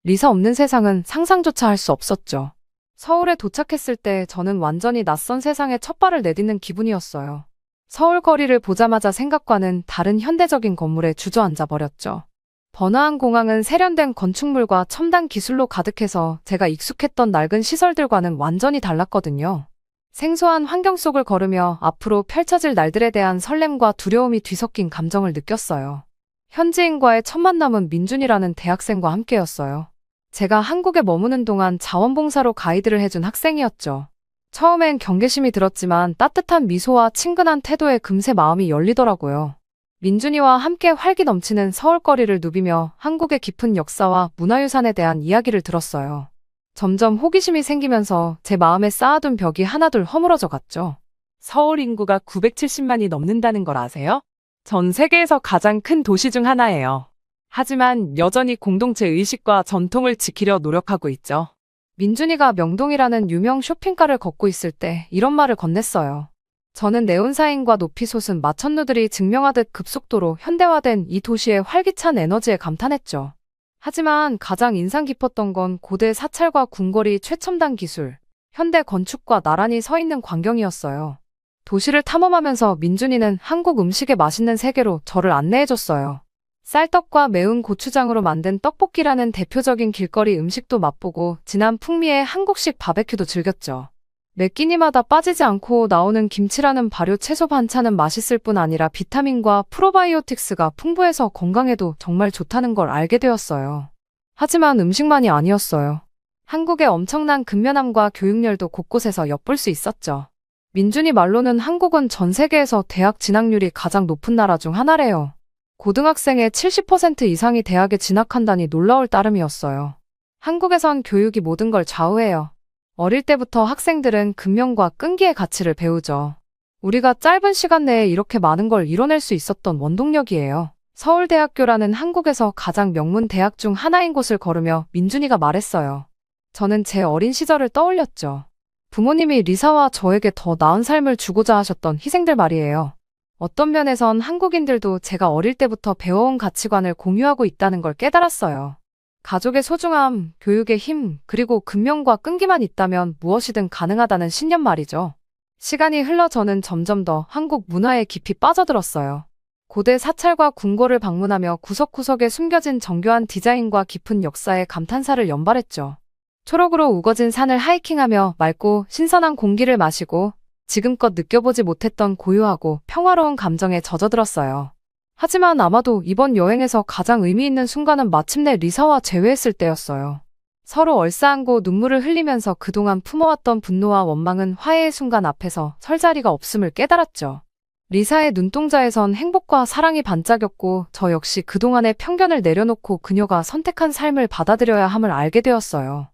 리사 없는 세상은 상상조차 할 수 없었죠. 서울에 도착했을 때 저는 완전히 낯선 세상에 첫 발을 내딛는 기분이었어요. 서울 거리를 보자마자 생각과는 다른 현대적인 건물에 주저앉아 버렸죠. 번화한 공항은 세련된 건축물과 첨단 기술로 가득해서 제가 익숙했던 낡은 시설들과는 완전히 달랐거든요. 생소한 환경 속을 걸으며 앞으로 펼쳐질 날들에 대한 설렘과 두려움이 뒤섞인 감정을 느꼈어요. 현지인과의 첫 만남은 민준이라는 대학생과 함께였어요. 제가 한국에 머무는 동안 자원봉사로 가이드를 해준 학생이었죠. 처음엔 경계심이 들었지만 따뜻한 미소와 친근한 태도에 금세 마음이 열리더라고요. 민준이와 함께 활기 넘치는 서울거리를 누비며 한국의 깊은 역사와 문화유산에 대한 이야기를 들었어요. 점점 호기심이 생기면서 제 마음에 쌓아둔 벽이 하나둘 허물어져 갔죠. 서울 인구가 970만이 넘는다는 걸 아세요? 전 세계에서 가장 큰 도시 중 하나예요. 하지만 여전히 공동체 의식과 전통을 지키려 노력하고 있죠. 민준이가 명동이라는 유명 쇼핑가를 걷고 있을 때 이런 말을 건넸어요. 저는 네온사인과 높이 솟은 마천루들이 증명하듯 급속도로 현대화된 이 도시의 활기찬 에너지에 감탄했죠. 하지만 가장 인상 깊었던 건 고대 사찰과 궁궐이 최첨단 기술, 현대 건축과 나란히 서 있는 광경이었어요. 도시를 탐험하면서 민준이는 한국 음식의 맛있는 세계로 저를 안내해줬어요. 쌀떡과 매운 고추장으로 만든 떡볶이라는 대표적인 길거리 음식도 맛보고 진한 풍미의 한국식 바베큐도 즐겼죠. 매 끼니마다 빠지지 않고 나오는 김치라는 발효 채소 반찬은 맛있을 뿐 아니라 비타민과 프로바이오틱스가 풍부해서 건강에도 정말 좋다는 걸 알게 되었어요. 하지만 음식만이 아니었어요. 한국의 엄청난 근면함과 교육열도 곳곳에서 엿볼 수 있었죠. 민준이 말로는 한국은 전 세계에서 대학 진학률이 가장 높은 나라 중 하나래요. 고등학생의 70% 이상이 대학에 진학한다니 놀라울 따름이었어요. 한국에선 교육이 모든 걸 좌우해요. 어릴 때부터 학생들은 근면과 끈기의 가치를 배우죠. 우리가 짧은 시간 내에 이렇게 많은 걸 이뤄낼 수 있었던 원동력이에요. 서울대학교라는 한국에서 가장 명문 대학 중 하나인 곳을 걸으며 민준이가 말했어요. 저는 제 어린 시절을 떠올렸죠. 부모님이 리사와 저에게 더 나은 삶을 주고자 하셨던 희생들 말이에요. 어떤 면에선 한국인들도 제가 어릴 때부터 배워온 가치관을 공유하고 있다는 걸 깨달았어요. 가족의 소중함, 교육의 힘, 그리고 근면과 끈기만 있다면 무엇이든 가능하다는 신념 말이죠. 시간이 흘러 저는 점점 더 한국 문화에 깊이 빠져들었어요. 고대 사찰과 궁궐을 방문하며 구석구석에 숨겨진 정교한 디자인과 깊은 역사에 감탄사를 연발했죠. 초록으로 우거진 산을 하이킹하며 맑고 신선한 공기를 마시고 지금껏 느껴보지 못했던 고요하고 평화로운 감정에 젖어들었어요. 하지만 아마도 이번 여행에서 가장 의미 있는 순간은 마침내 리사와 재회했을 때였어요. 서로 얼싸안고 눈물을 흘리면서 그동안 품어왔던 분노와 원망은 화해의 순간 앞에서 설 자리가 없음을 깨달았죠. 리사의 눈동자에선 행복과 사랑이 반짝였고 저 역시 그동안의 편견을 내려놓고 그녀가 선택한 삶을 받아들여야 함을 알게 되었어요.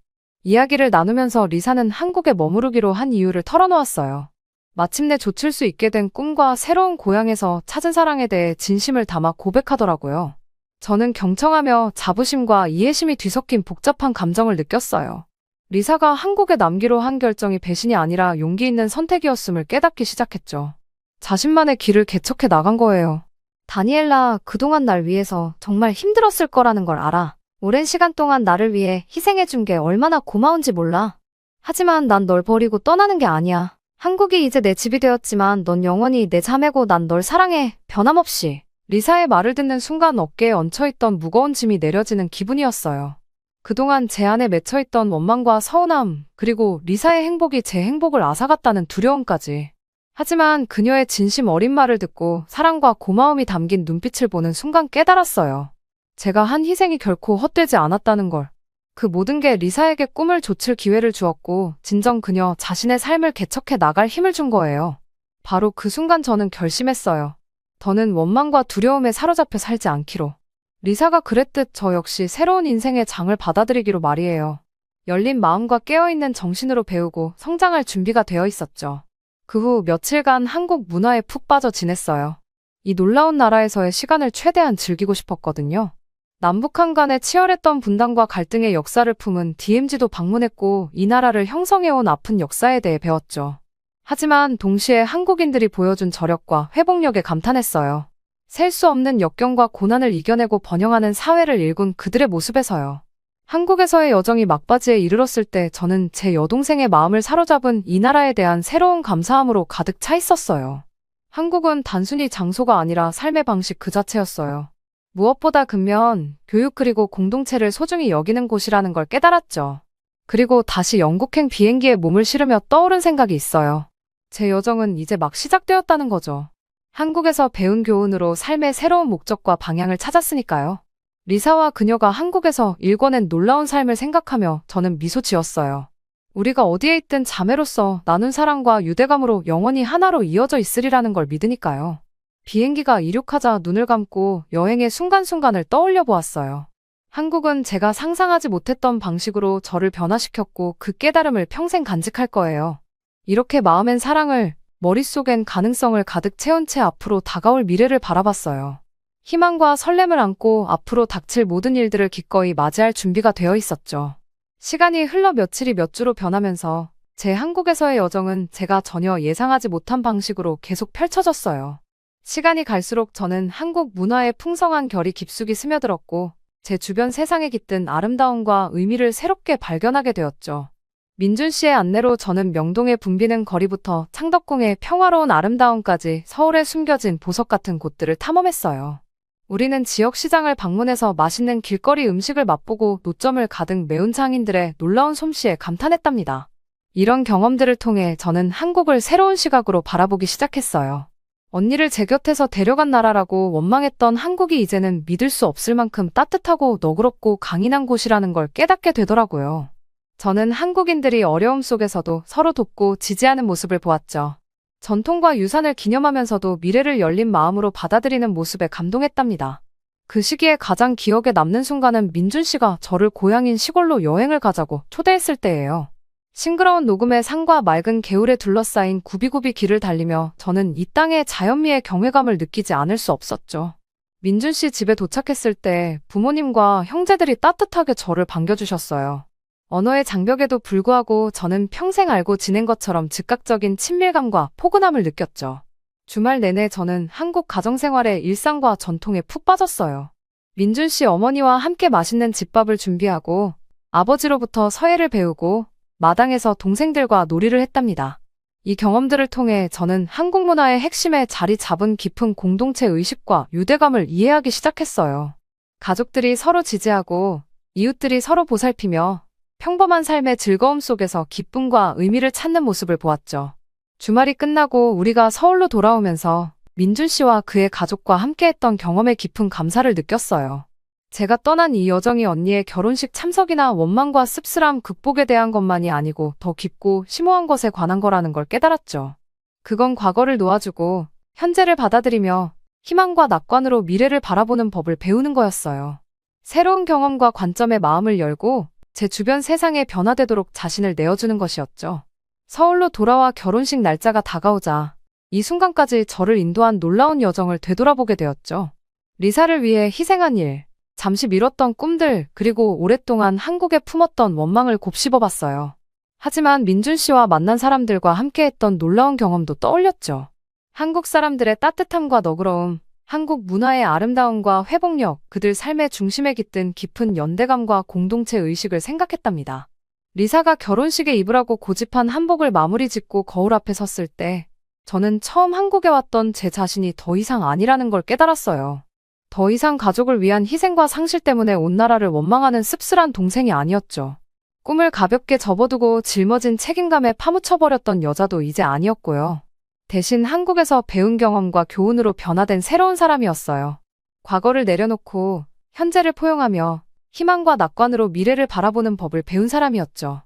이야기를 나누면서 리사는 한국에 머무르기로 한 이유를 털어놓았어요. 마침내 좇을 수 있게 된 꿈과 새로운 고향에서 찾은 사랑에 대해 진심을 담아 고백하더라고요. 저는 경청하며 자부심과 이해심이 뒤섞인 복잡한 감정을 느꼈어요. 리사가 한국에 남기로 한 결정이 배신이 아니라 용기 있는 선택이었음을 깨닫기 시작했죠. 자신만의 길을 개척해 나간 거예요. 다니엘라, 그동안 날 위해서 정말 힘들었을 거라는 걸 알아. 오랜 시간 동안 나를 위해 희생해준 게 얼마나 고마운지 몰라. 하지만 난 널 버리고 떠나는 게 아니야. 한국이 이제 내 집이 되었지만 넌 영원히 내 자매고 난 널 사랑해. 변함없이. 리사의 말을 듣는 순간 어깨에 얹혀있던 무거운 짐이 내려지는 기분이었어요. 그동안 제 안에 맺혀있던 원망과 서운함, 그리고 리사의 행복이 제 행복을 앗아갔다는 두려움까지. 하지만 그녀의 진심 어린 말을 듣고 사랑과 고마움이 담긴 눈빛을 보는 순간 깨달았어요. 제가 한 희생이 결코 헛되지 않았다는 걸. 그 모든 게 리사에게 꿈을 좇을 기회를 주었고 진정 그녀 자신의 삶을 개척해 나갈 힘을 준 거예요. 바로 그 순간 저는 결심했어요. 더는 원망과 두려움에 사로잡혀 살지 않기로. 리사가 그랬듯 저 역시 새로운 인생의 장을 받아들이기로 말이에요. 열린 마음과 깨어있는 정신으로 배우고 성장할 준비가 되어 있었죠. 그 후 며칠간 한국 문화에 푹 빠져 지냈어요. 이 놀라운 나라에서의 시간을 최대한 즐기고 싶었거든요. 남북한 간의 치열했던 분단과 갈등의 역사를 품은 DMZ도 방문했고 이 나라를 형성해온 아픈 역사에 대해 배웠죠. 하지만 동시에 한국인들이 보여준 저력과 회복력에 감탄했어요. 셀 수 없는 역경과 고난을 이겨내고 번영하는 사회를 일군 그들의 모습에서요. 한국에서의 여정이 막바지에 이르렀을 때 저는 제 여동생의 마음을 사로잡은 이 나라에 대한 새로운 감사함으로 가득 차 있었어요. 한국은 단순히 장소가 아니라 삶의 방식 그 자체였어요. 무엇보다 근면, 교육 그리고 공동체를 소중히 여기는 곳이라는 걸 깨달았죠. 그리고 다시 영국행 비행기에 몸을 실으며 떠오른 생각이 있어요. 제 여정은 이제 막 시작되었다는 거죠. 한국에서 배운 교훈으로 삶의 새로운 목적과 방향을 찾았으니까요. 리사와 그녀가 한국에서 일궈낸 놀라운 삶을 생각하며 저는 미소 지었어요. 우리가 어디에 있든 자매로서 나눈 사랑과 유대감으로 영원히 하나로 이어져 있으리라는 걸 믿으니까요. 비행기가 이륙하자 눈을 감고 여행의 순간순간을 떠올려 보았어요. 한국은 제가 상상하지 못했던 방식으로 저를 변화시켰고 그 깨달음을 평생 간직할 거예요. 이렇게 마음엔 사랑을, 머릿속엔 가능성을 가득 채운 채 앞으로 다가올 미래를 바라봤어요. 희망과 설렘을 안고 앞으로 닥칠 모든 일들을 기꺼이 맞이할 준비가 되어 있었죠. 시간이 흘러 며칠이 몇 주로 변하면서 제 한국에서의 여정은 제가 전혀 예상하지 못한 방식으로 계속 펼쳐졌어요. 시간이 갈수록 저는 한국 문화의 풍성한 결이 깊숙이 스며들었고 제 주변 세상에 깃든 아름다움과 의미를 새롭게 발견하게 되었죠. 민준 씨의 안내로 저는 명동의 붐비는 거리부터 창덕궁의 평화로운 아름다움까지 서울에 숨겨진 보석 같은 곳들을 탐험했어요. 우리는 지역 시장을 방문해서 맛있는 길거리 음식을 맛보고 노점을 가득 메운 장인들의 놀라운 솜씨에 감탄했답니다. 이런 경험들을 통해 저는 한국을 새로운 시각으로 바라보기 시작했어요. 언니를 제 곁에서 데려간 나라라고 원망했던 한국이 이제는 믿을 수 없을 만큼 따뜻하고 너그럽고 강인한 곳이라는 걸 깨닫게 되더라고요. 저는 한국인들이 어려움 속에서도 서로 돕고 지지하는 모습을 보았죠. 전통과 유산을 기념하면서도 미래를 열린 마음으로 받아들이는 모습에 감동했답니다. 그 시기에 가장 기억에 남는 순간은 민준 씨가 저를 고향인 시골로 여행을 가자고 초대했을 때예요. 싱그러운 녹음의 산과 맑은 개울에 둘러싸인 굽이굽이 길을 달리며 저는 이 땅의 자연미의 경외감을 느끼지 않을 수 없었죠. 민준 씨 집에 도착했을 때 부모님과 형제들이 따뜻하게 저를 반겨주셨어요. 언어의 장벽에도 불구하고 저는 평생 알고 지낸 것처럼 즉각적인 친밀감과 포근함을 느꼈죠. 주말 내내 저는 한국 가정생활의 일상과 전통에 푹 빠졌어요. 민준 씨 어머니와 함께 맛있는 집밥을 준비하고 아버지로부터 서예를 배우고 마당에서 동생들과 놀이를 했답니다. 이 경험들을 통해 저는 한국 문화의 핵심에 자리 잡은 깊은 공동체 의식과 유대감을 이해하기 시작했어요. 가족들이 서로 지지하고 이웃들이 서로 보살피며 평범한 삶의 즐거움 속에서 기쁨과 의미를 찾는 모습을 보았죠. 주말이 끝나고 우리가 서울로 돌아오면서 민준 씨와 그의 가족과 함께했던 경험에 깊은 감사를 느꼈어요. 제가 떠난 이 여정이 언니의 결혼식 참석이나 원망과 씁쓸함 극복에 대한 것만이 아니고 더 깊고 심오한 것에 관한 거라는 걸 깨달았죠. 그건 과거를 놓아주고 현재를 받아들이며 희망과 낙관으로 미래를 바라보는 법을 배우는 거였어요. 새로운 경험과 관점에 마음을 열고 제 주변 세상에 변화되도록 자신을 내어주는 것이었죠. 서울로 돌아와 결혼식 날짜가 다가오자 이 순간까지 저를 인도한 놀라운 여정을 되돌아보게 되었죠. 리사를 위해 희생한 일, 잠시 미뤘던 꿈들, 그리고 오랫동안 한국에 품었던 원망을 곱씹어봤어요. 하지만 민준 씨와 만난 사람들과 함께했던 놀라운 경험도 떠올렸죠. 한국 사람들의 따뜻함과 너그러움, 한국 문화의 아름다움과 회복력, 그들 삶의 중심에 깃든 깊은 연대감과 공동체 의식을 생각했답니다. 리사가 결혼식에 입으라고 고집한 한복을 마무리 짓고 거울 앞에 섰을 때 저는 처음 한국에 왔던 제 자신이 더 이상 아니라는 걸 깨달았어요. 더 이상 가족을 위한 희생과 상실 때문에 온 나라를 원망하는 씁쓸한 동생이 아니었죠. 꿈을 가볍게 접어두고 짊어진 책임감에 파묻혀버렸던 여자도 이제 아니었고요. 대신 한국에서 배운 경험과 교훈으로 변화된 새로운 사람이었어요. 과거를 내려놓고 현재를 포용하며 희망과 낙관으로 미래를 바라보는 법을 배운 사람이었죠.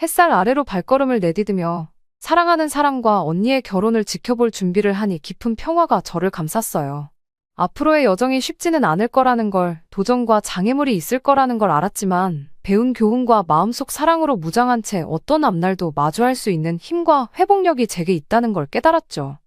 햇살 아래로 발걸음을 내디디며 사랑하는 사람과 언니의 결혼을 지켜볼 준비를 하니 깊은 평화가 저를 감쌌어요. 앞으로의 여정이 쉽지는 않을 거라는 걸, 도전과 장애물이 있을 거라는 걸 알았지만 배운 교훈과 마음속 사랑으로 무장한 채 어떤 앞날도 마주할 수 있는 힘과 회복력이 제게 있다는 걸 깨달았죠.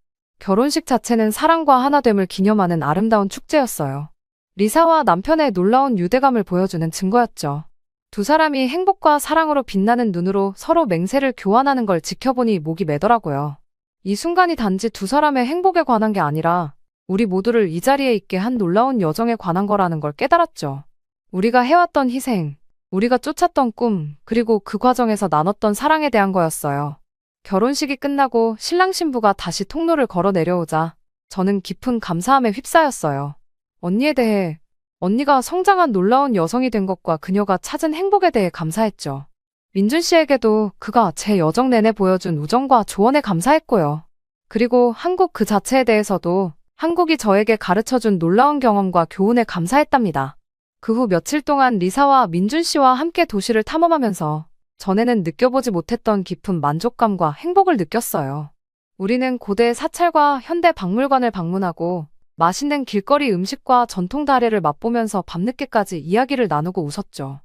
결혼식 자체는 사랑과 하나됨을 기념하는 아름다운 축제였어요. 리사와 남편의 놀라운 유대감을 보여주는 증거였죠. 두 사람이 행복과 사랑으로 빛나는 눈으로 서로 맹세를 교환하는 걸 지켜보니 목이 메더라고요. 이 순간이 단지 두 사람의 행복에 관한 게 아니라 우리 모두를 이 자리에 있게 한 놀라운 여정에 관한 거라는 걸 깨달았죠. 우리가 해왔던 희생, 우리가 쫓았던 꿈, 그리고 그 과정에서 나눴던 사랑에 대한 거였어요. 결혼식이 끝나고 신랑 신부가 다시 통로를 걸어 내려오자 저는 깊은 감사함에 휩싸였어요. 언니에 대해, 언니가 성장한 놀라운 여성이 된 것과 그녀가 찾은 행복에 대해 감사했죠. 민준 씨에게도 그가 제 여정 내내 보여준 우정과 조언에 감사했고요. 그리고 한국 그 자체에 대해서도 한국이 저에게 가르쳐준 놀라운 경험과 교훈에 감사했답니다. 그 후 며칠 동안 리사와 민준 씨와 함께 도시를 탐험하면서 전에는 느껴보지 못했던 깊은 만족감과 행복을 느꼈어요. 우리는 고대 사찰과 현대 박물관을 방문하고 맛있는 길거리 음식과 전통 다래를 맛보면서 밤늦게까지 이야기를 나누고 웃었죠.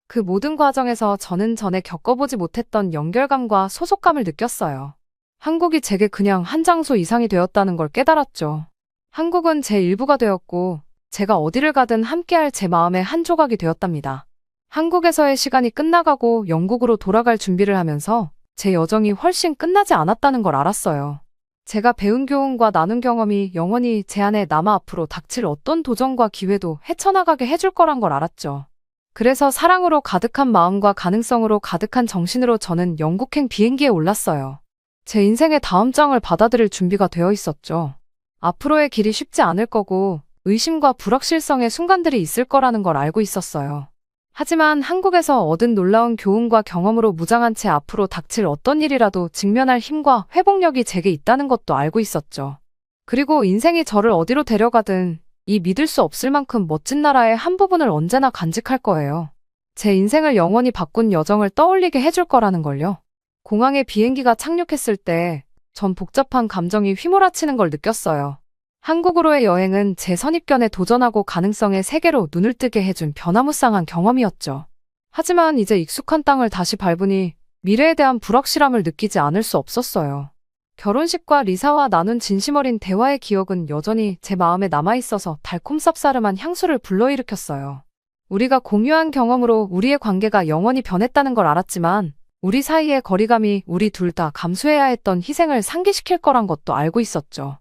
그 모든 과정에서 저는 전에 겪어보지 못했던 연결감과 소속감을 느꼈어요. 한국이 제게 그냥 한 장소 이상이 되었다는 걸 깨달았죠. 한국은 제 일부가 되었고 제가 어디를 가든 함께할 제 마음의 한 조각이 되었답니다. 한국에서의 시간이 끝나가고 영국으로 돌아갈 준비를 하면서 제 여정이 훨씬 끝나지 않았다는 걸 알았어요. 제가 배운 교훈과 나눈 경험이 영원히 제 안에 남아 앞으로 닥칠 어떤 도전과 기회도 헤쳐나가게 해줄 거란 걸 알았죠. 그래서 사랑으로 가득한 마음과 가능성으로 가득한 정신으로 저는 영국행 비행기에 올랐어요. 제 인생의 다음 장을 받아들일 준비가 되어 있었죠. 앞으로의 길이 쉽지 않을 거고 의심과 불확실성의 순간들이 있을 거라는 걸 알고 있었어요. 하지만 한국에서 얻은 놀라운 교훈과 경험으로 무장한 채 앞으로 닥칠 어떤 일이라도 직면할 힘과 회복력이 제게 있다는 것도 알고 있었죠. 그리고 인생이 저를 어디로 데려가든 이 믿을 수 없을 만큼 멋진 나라의 한 부분을 언제나 간직할 거예요. 제 인생을 영원히 바꾼 여정을 떠올리게 해줄 거라는 걸요. 공항에 비행기가 착륙했을 때 전 복잡한 감정이 휘몰아치는 걸 느꼈어요. 한국으로의 여행은 제 선입견에 도전하고 가능성의 세계로 눈을 뜨게 해준 변화무쌍한 경험이었죠. 하지만 이제 익숙한 땅을 다시 밟으니 미래에 대한 불확실함을 느끼지 않을 수 없었어요. 결혼식과 리사와 나눈 진심 어린 대화의 기억은 여전히 제 마음에 남아있어서 달콤 쌉싸름한 향수를 불러일으켰어요. 우리가 공유한 경험으로 우리의 관계가 영원히 변했다는 걸 알았지만 우리 사이의 거리감이 우리 둘 다 감수해야 했던 희생을 상기시킬 거란 것도 알고 있었죠.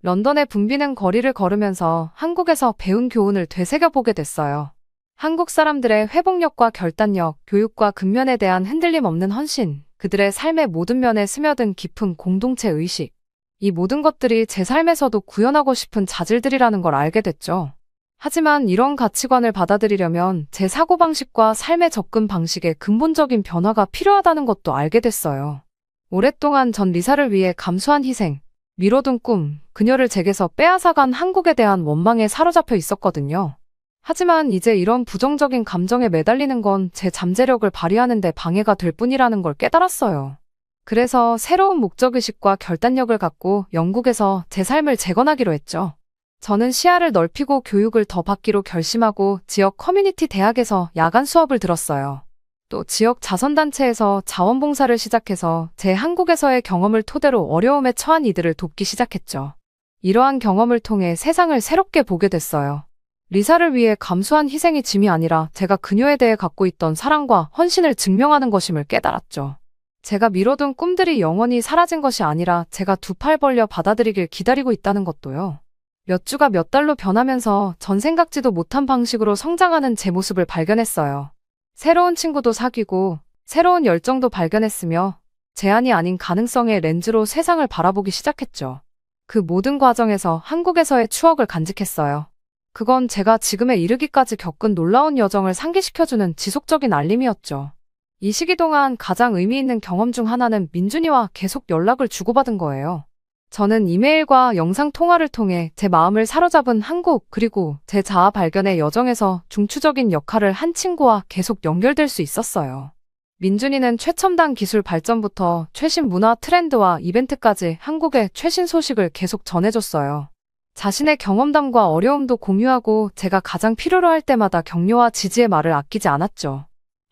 런던의 붐비는 거리를 걸으면서 한국에서 배운 교훈을 되새겨보게 됐어요. 한국 사람들의 회복력과 결단력, 교육과 근면에 대한 흔들림 없는 헌신, 그들의 삶의 모든 면에 스며든 깊은 공동체 의식. 이 모든 것들이 제 삶에서도 구현하고 싶은 자질들이라는 걸 알게 됐죠. 하지만 이런 가치관을 받아들이려면 제 사고방식과 삶의 접근 방식에 근본적인 변화가 필요하다는 것도 알게 됐어요. 오랫동안 전 리사를 위해 감수한 희생, 미뤄둔 꿈, 그녀를 제게서 빼앗아간 한국에 대한 원망에 사로잡혀 있었거든요. 하지만 이제 이런 부정적인 감정에 매달리는 건 제 잠재력을 발휘하는 데 방해가 될 뿐이라는 걸 깨달았어요. 그래서 새로운 목적의식과 결단력을 갖고 영국에서 제 삶을 재건하기로 했죠. 저는 시야를 넓히고 교육을 더 받기로 결심하고 지역 커뮤니티 대학에서 야간 수업을 들었어요. 또 지역 자선단체에서 자원봉사를 시작해서 제 한국에서의 경험을 토대로 어려움에 처한 이들을 돕기 시작했죠. 이러한 경험을 통해 세상을 새롭게 보게 됐어요. 리사를 위해 감수한 희생이 짐이 아니라 제가 그녀에 대해 갖고 있던 사랑과 헌신을 증명하는 것임을 깨달았죠. 제가 미뤄둔 꿈들이 영원히 사라진 것이 아니라 제가 두 팔 벌려 받아들이길 기다리고 있다는 것도요. 몇 주가 몇 달로 변하면서 전 생각지도 못한 방식으로 성장하는 제 모습을 발견했어요. 새로운 친구도 사귀고 새로운 열정도 발견했으며 제한이 아닌 가능성의 렌즈로 세상을 바라보기 시작했죠. 그 모든 과정에서 한국에서의 추억을 간직했어요. 그건 제가 지금에 이르기까지 겪은 놀라운 여정을 상기시켜주는 지속적인 알림이었죠. 이 시기 동안 가장 의미 있는 경험 중 하나는 민준이와 계속 연락을 주고받은 거예요. 저는 이메일과 영상 통화를 통해 제 마음을 사로잡은 한국 그리고 제 자아 발견의 여정에서 중추적인 역할을 한 친구와 계속 연결될 수 있었어요. 민준이는 최첨단 기술 발전부터 최신 문화 트렌드와 이벤트까지 한국의 최신 소식을 계속 전해줬어요. 자신의 경험담과 어려움도 공유하고 제가 가장 필요로 할 때마다 격려와 지지의 말을 아끼지 않았죠.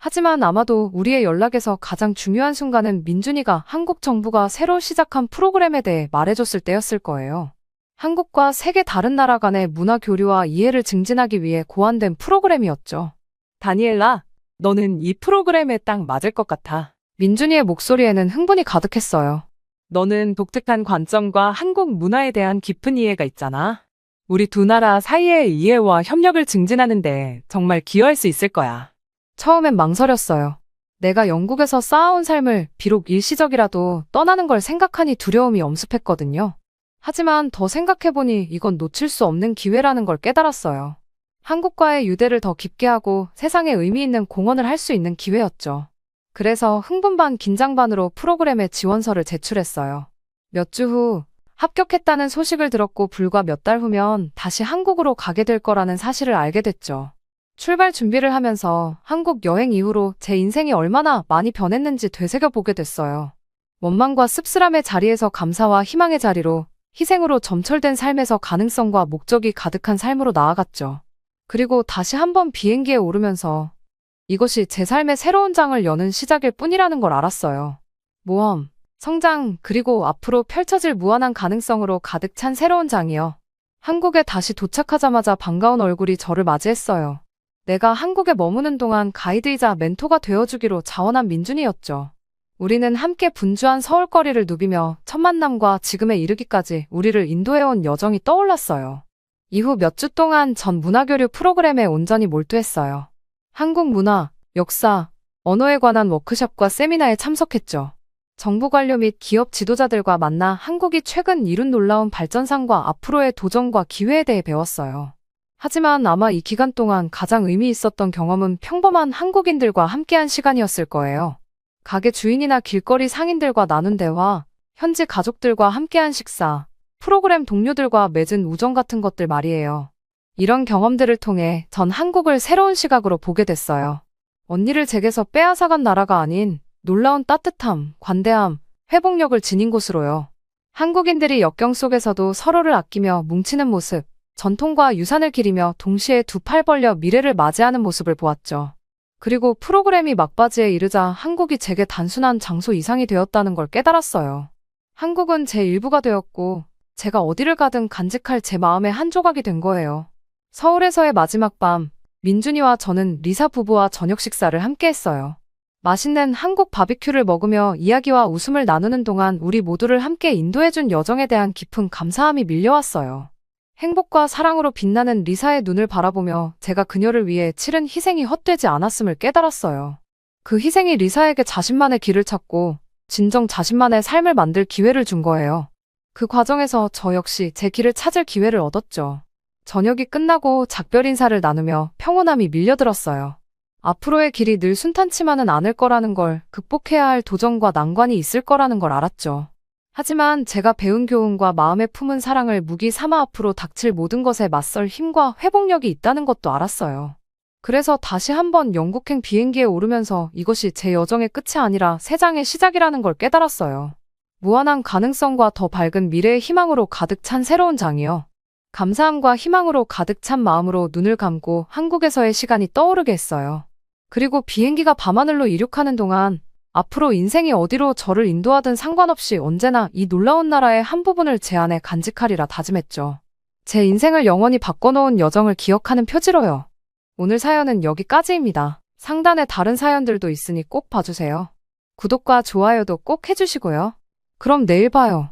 하지만 아마도 우리의 연락에서 가장 중요한 순간은 민준이가 한국 정부가 새로 시작한 프로그램에 대해 말해줬을 때였을 거예요. 한국과 세계 다른 나라 간의 문화 교류와 이해를 증진하기 위해 고안된 프로그램이었죠. 다니엘라, 너는 이 프로그램에 딱 맞을 것 같아. 민준이의 목소리에는 흥분이 가득했어요. 너는 독특한 관점과 한국 문화에 대한 깊은 이해가 있잖아. 우리 두 나라 사이의 이해와 협력을 증진하는데 정말 기여할 수 있을 거야. 처음엔 망설였어요. 내가 영국에서 쌓아온 삶을 비록 일시적이라도 떠나는 걸 생각하니 두려움이 엄습했거든요. 하지만 더 생각해보니 이건 놓칠 수 없는 기회라는 걸 깨달았어요. 한국과의 유대를 더 깊게 하고 세상에 의미 있는 공헌을 할 수 있는 기회였죠. 그래서 흥분 반 긴장 반으로 프로그램에 지원서를 제출했어요. 몇 주 후 합격했다는 소식을 들었고 불과 몇 달 후면 다시 한국으로 가게 될 거라는 사실을 알게 됐죠. 출발 준비를 하면서 한국 여행 이후로 제 인생이 얼마나 많이 변했는지 되새겨보게 됐어요. 원망과 씁쓸함의 자리에서 감사와 희망의 자리로, 희생으로 점철된 삶에서 가능성과 목적이 가득한 삶으로 나아갔죠. 그리고 다시 한번 비행기에 오르면서 이것이 제 삶의 새로운 장을 여는 시작일 뿐이라는 걸 알았어요. 모험, 성장, 그리고 앞으로 펼쳐질 무한한 가능성으로 가득 찬 새로운 장이요. 한국에 다시 도착하자마자 반가운 얼굴이 저를 맞이했어요. 내가 한국에 머무는 동안 가이드이자 멘토가 되어주기로 자원한 민준이었죠. 우리는 함께 분주한 서울거리를 누비며 첫 만남과 지금에 이르기까지 우리를 인도해온 여정이 떠올랐어요. 이후 몇 주 동안 전 문화교류 프로그램에 온전히 몰두했어요. 한국 문화, 역사, 언어에 관한 워크숍과 세미나에 참석했죠. 정부 관료 및 기업 지도자들과 만나 한국이 최근 이룬 놀라운 발전상과 앞으로의 도전과 기회에 대해 배웠어요. 하지만 아마 이 기간 동안 가장 의미 있었던 경험은 평범한 한국인들과 함께한 시간이었을 거예요. 가게 주인이나 길거리 상인들과 나눈 대화, 현지 가족들과 함께한 식사, 프로그램 동료들과 맺은 우정 같은 것들 말이에요. 이런 경험들을 통해 전 한국을 새로운 시각으로 보게 됐어요. 언니를 제게서 빼앗아간 나라가 아닌 놀라운 따뜻함, 관대함, 회복력을 지닌 곳으로요. 한국인들이 역경 속에서도 서로를 아끼며 뭉치는 모습, 전통과 유산을 기리며 동시에 두 팔 벌려 미래를 맞이하는 모습을 보았죠. 그리고 프로그램이 막바지에 이르자 한국이 제게 단순한 장소 이상이 되었다는 걸 깨달았어요. 한국은 제 일부가 되었고 제가 어디를 가든 간직할 제 마음의 한 조각이 된 거예요. 서울에서의 마지막 밤, 민준이와 저는 리사 부부와 저녁 식사를 함께 했어요. 맛있는 한국 바비큐를 먹으며 이야기와 웃음을 나누는 동안 우리 모두를 함께 인도해준 여정에 대한 깊은 감사함이 밀려왔어요. 행복과 사랑으로 빛나는 리사의 눈을 바라보며 제가 그녀를 위해 치른 희생이 헛되지 않았음을 깨달았어요. 그 희생이 리사에게 자신만의 길을 찾고 진정 자신만의 삶을 만들 기회를 준 거예요. 그 과정에서 저 역시 제 길을 찾을 기회를 얻었죠. 저녁이 끝나고 작별 인사를 나누며 평온함이 밀려들었어요. 앞으로의 길이 늘 순탄치만은 않을 거라는 걸, 극복해야 할 도전과 난관이 있을 거라는 걸 알았죠. 하지만 제가 배운 교훈과 마음에 품은 사랑을 무기 삼아 앞으로 닥칠 모든 것에 맞설 힘과 회복력이 있다는 것도 알았어요. 그래서 다시 한번 영국행 비행기에 오르면서 이것이 제 여정의 끝이 아니라 새 장의 시작이라는 걸 깨달았어요. 무한한 가능성과 더 밝은 미래의 희망으로 가득 찬 새로운 장이요. 감사함과 희망으로 가득 찬 마음으로 눈을 감고 한국에서의 시간이 떠오르게 했어요. 그리고 비행기가 밤하늘로 이륙하는 동안 앞으로 인생이 어디로 저를 인도하든 상관없이 언제나 이 놀라운 나라의 한 부분을 제 안에 간직하리라 다짐했죠. 제 인생을 영원히 바꿔놓은 여정을 기억하는 표지로요. 오늘 사연은 여기까지입니다. 상단에 다른 사연들도 있으니 꼭 봐주세요. 구독과 좋아요도 꼭 해주시고요. 그럼 내일 봐요.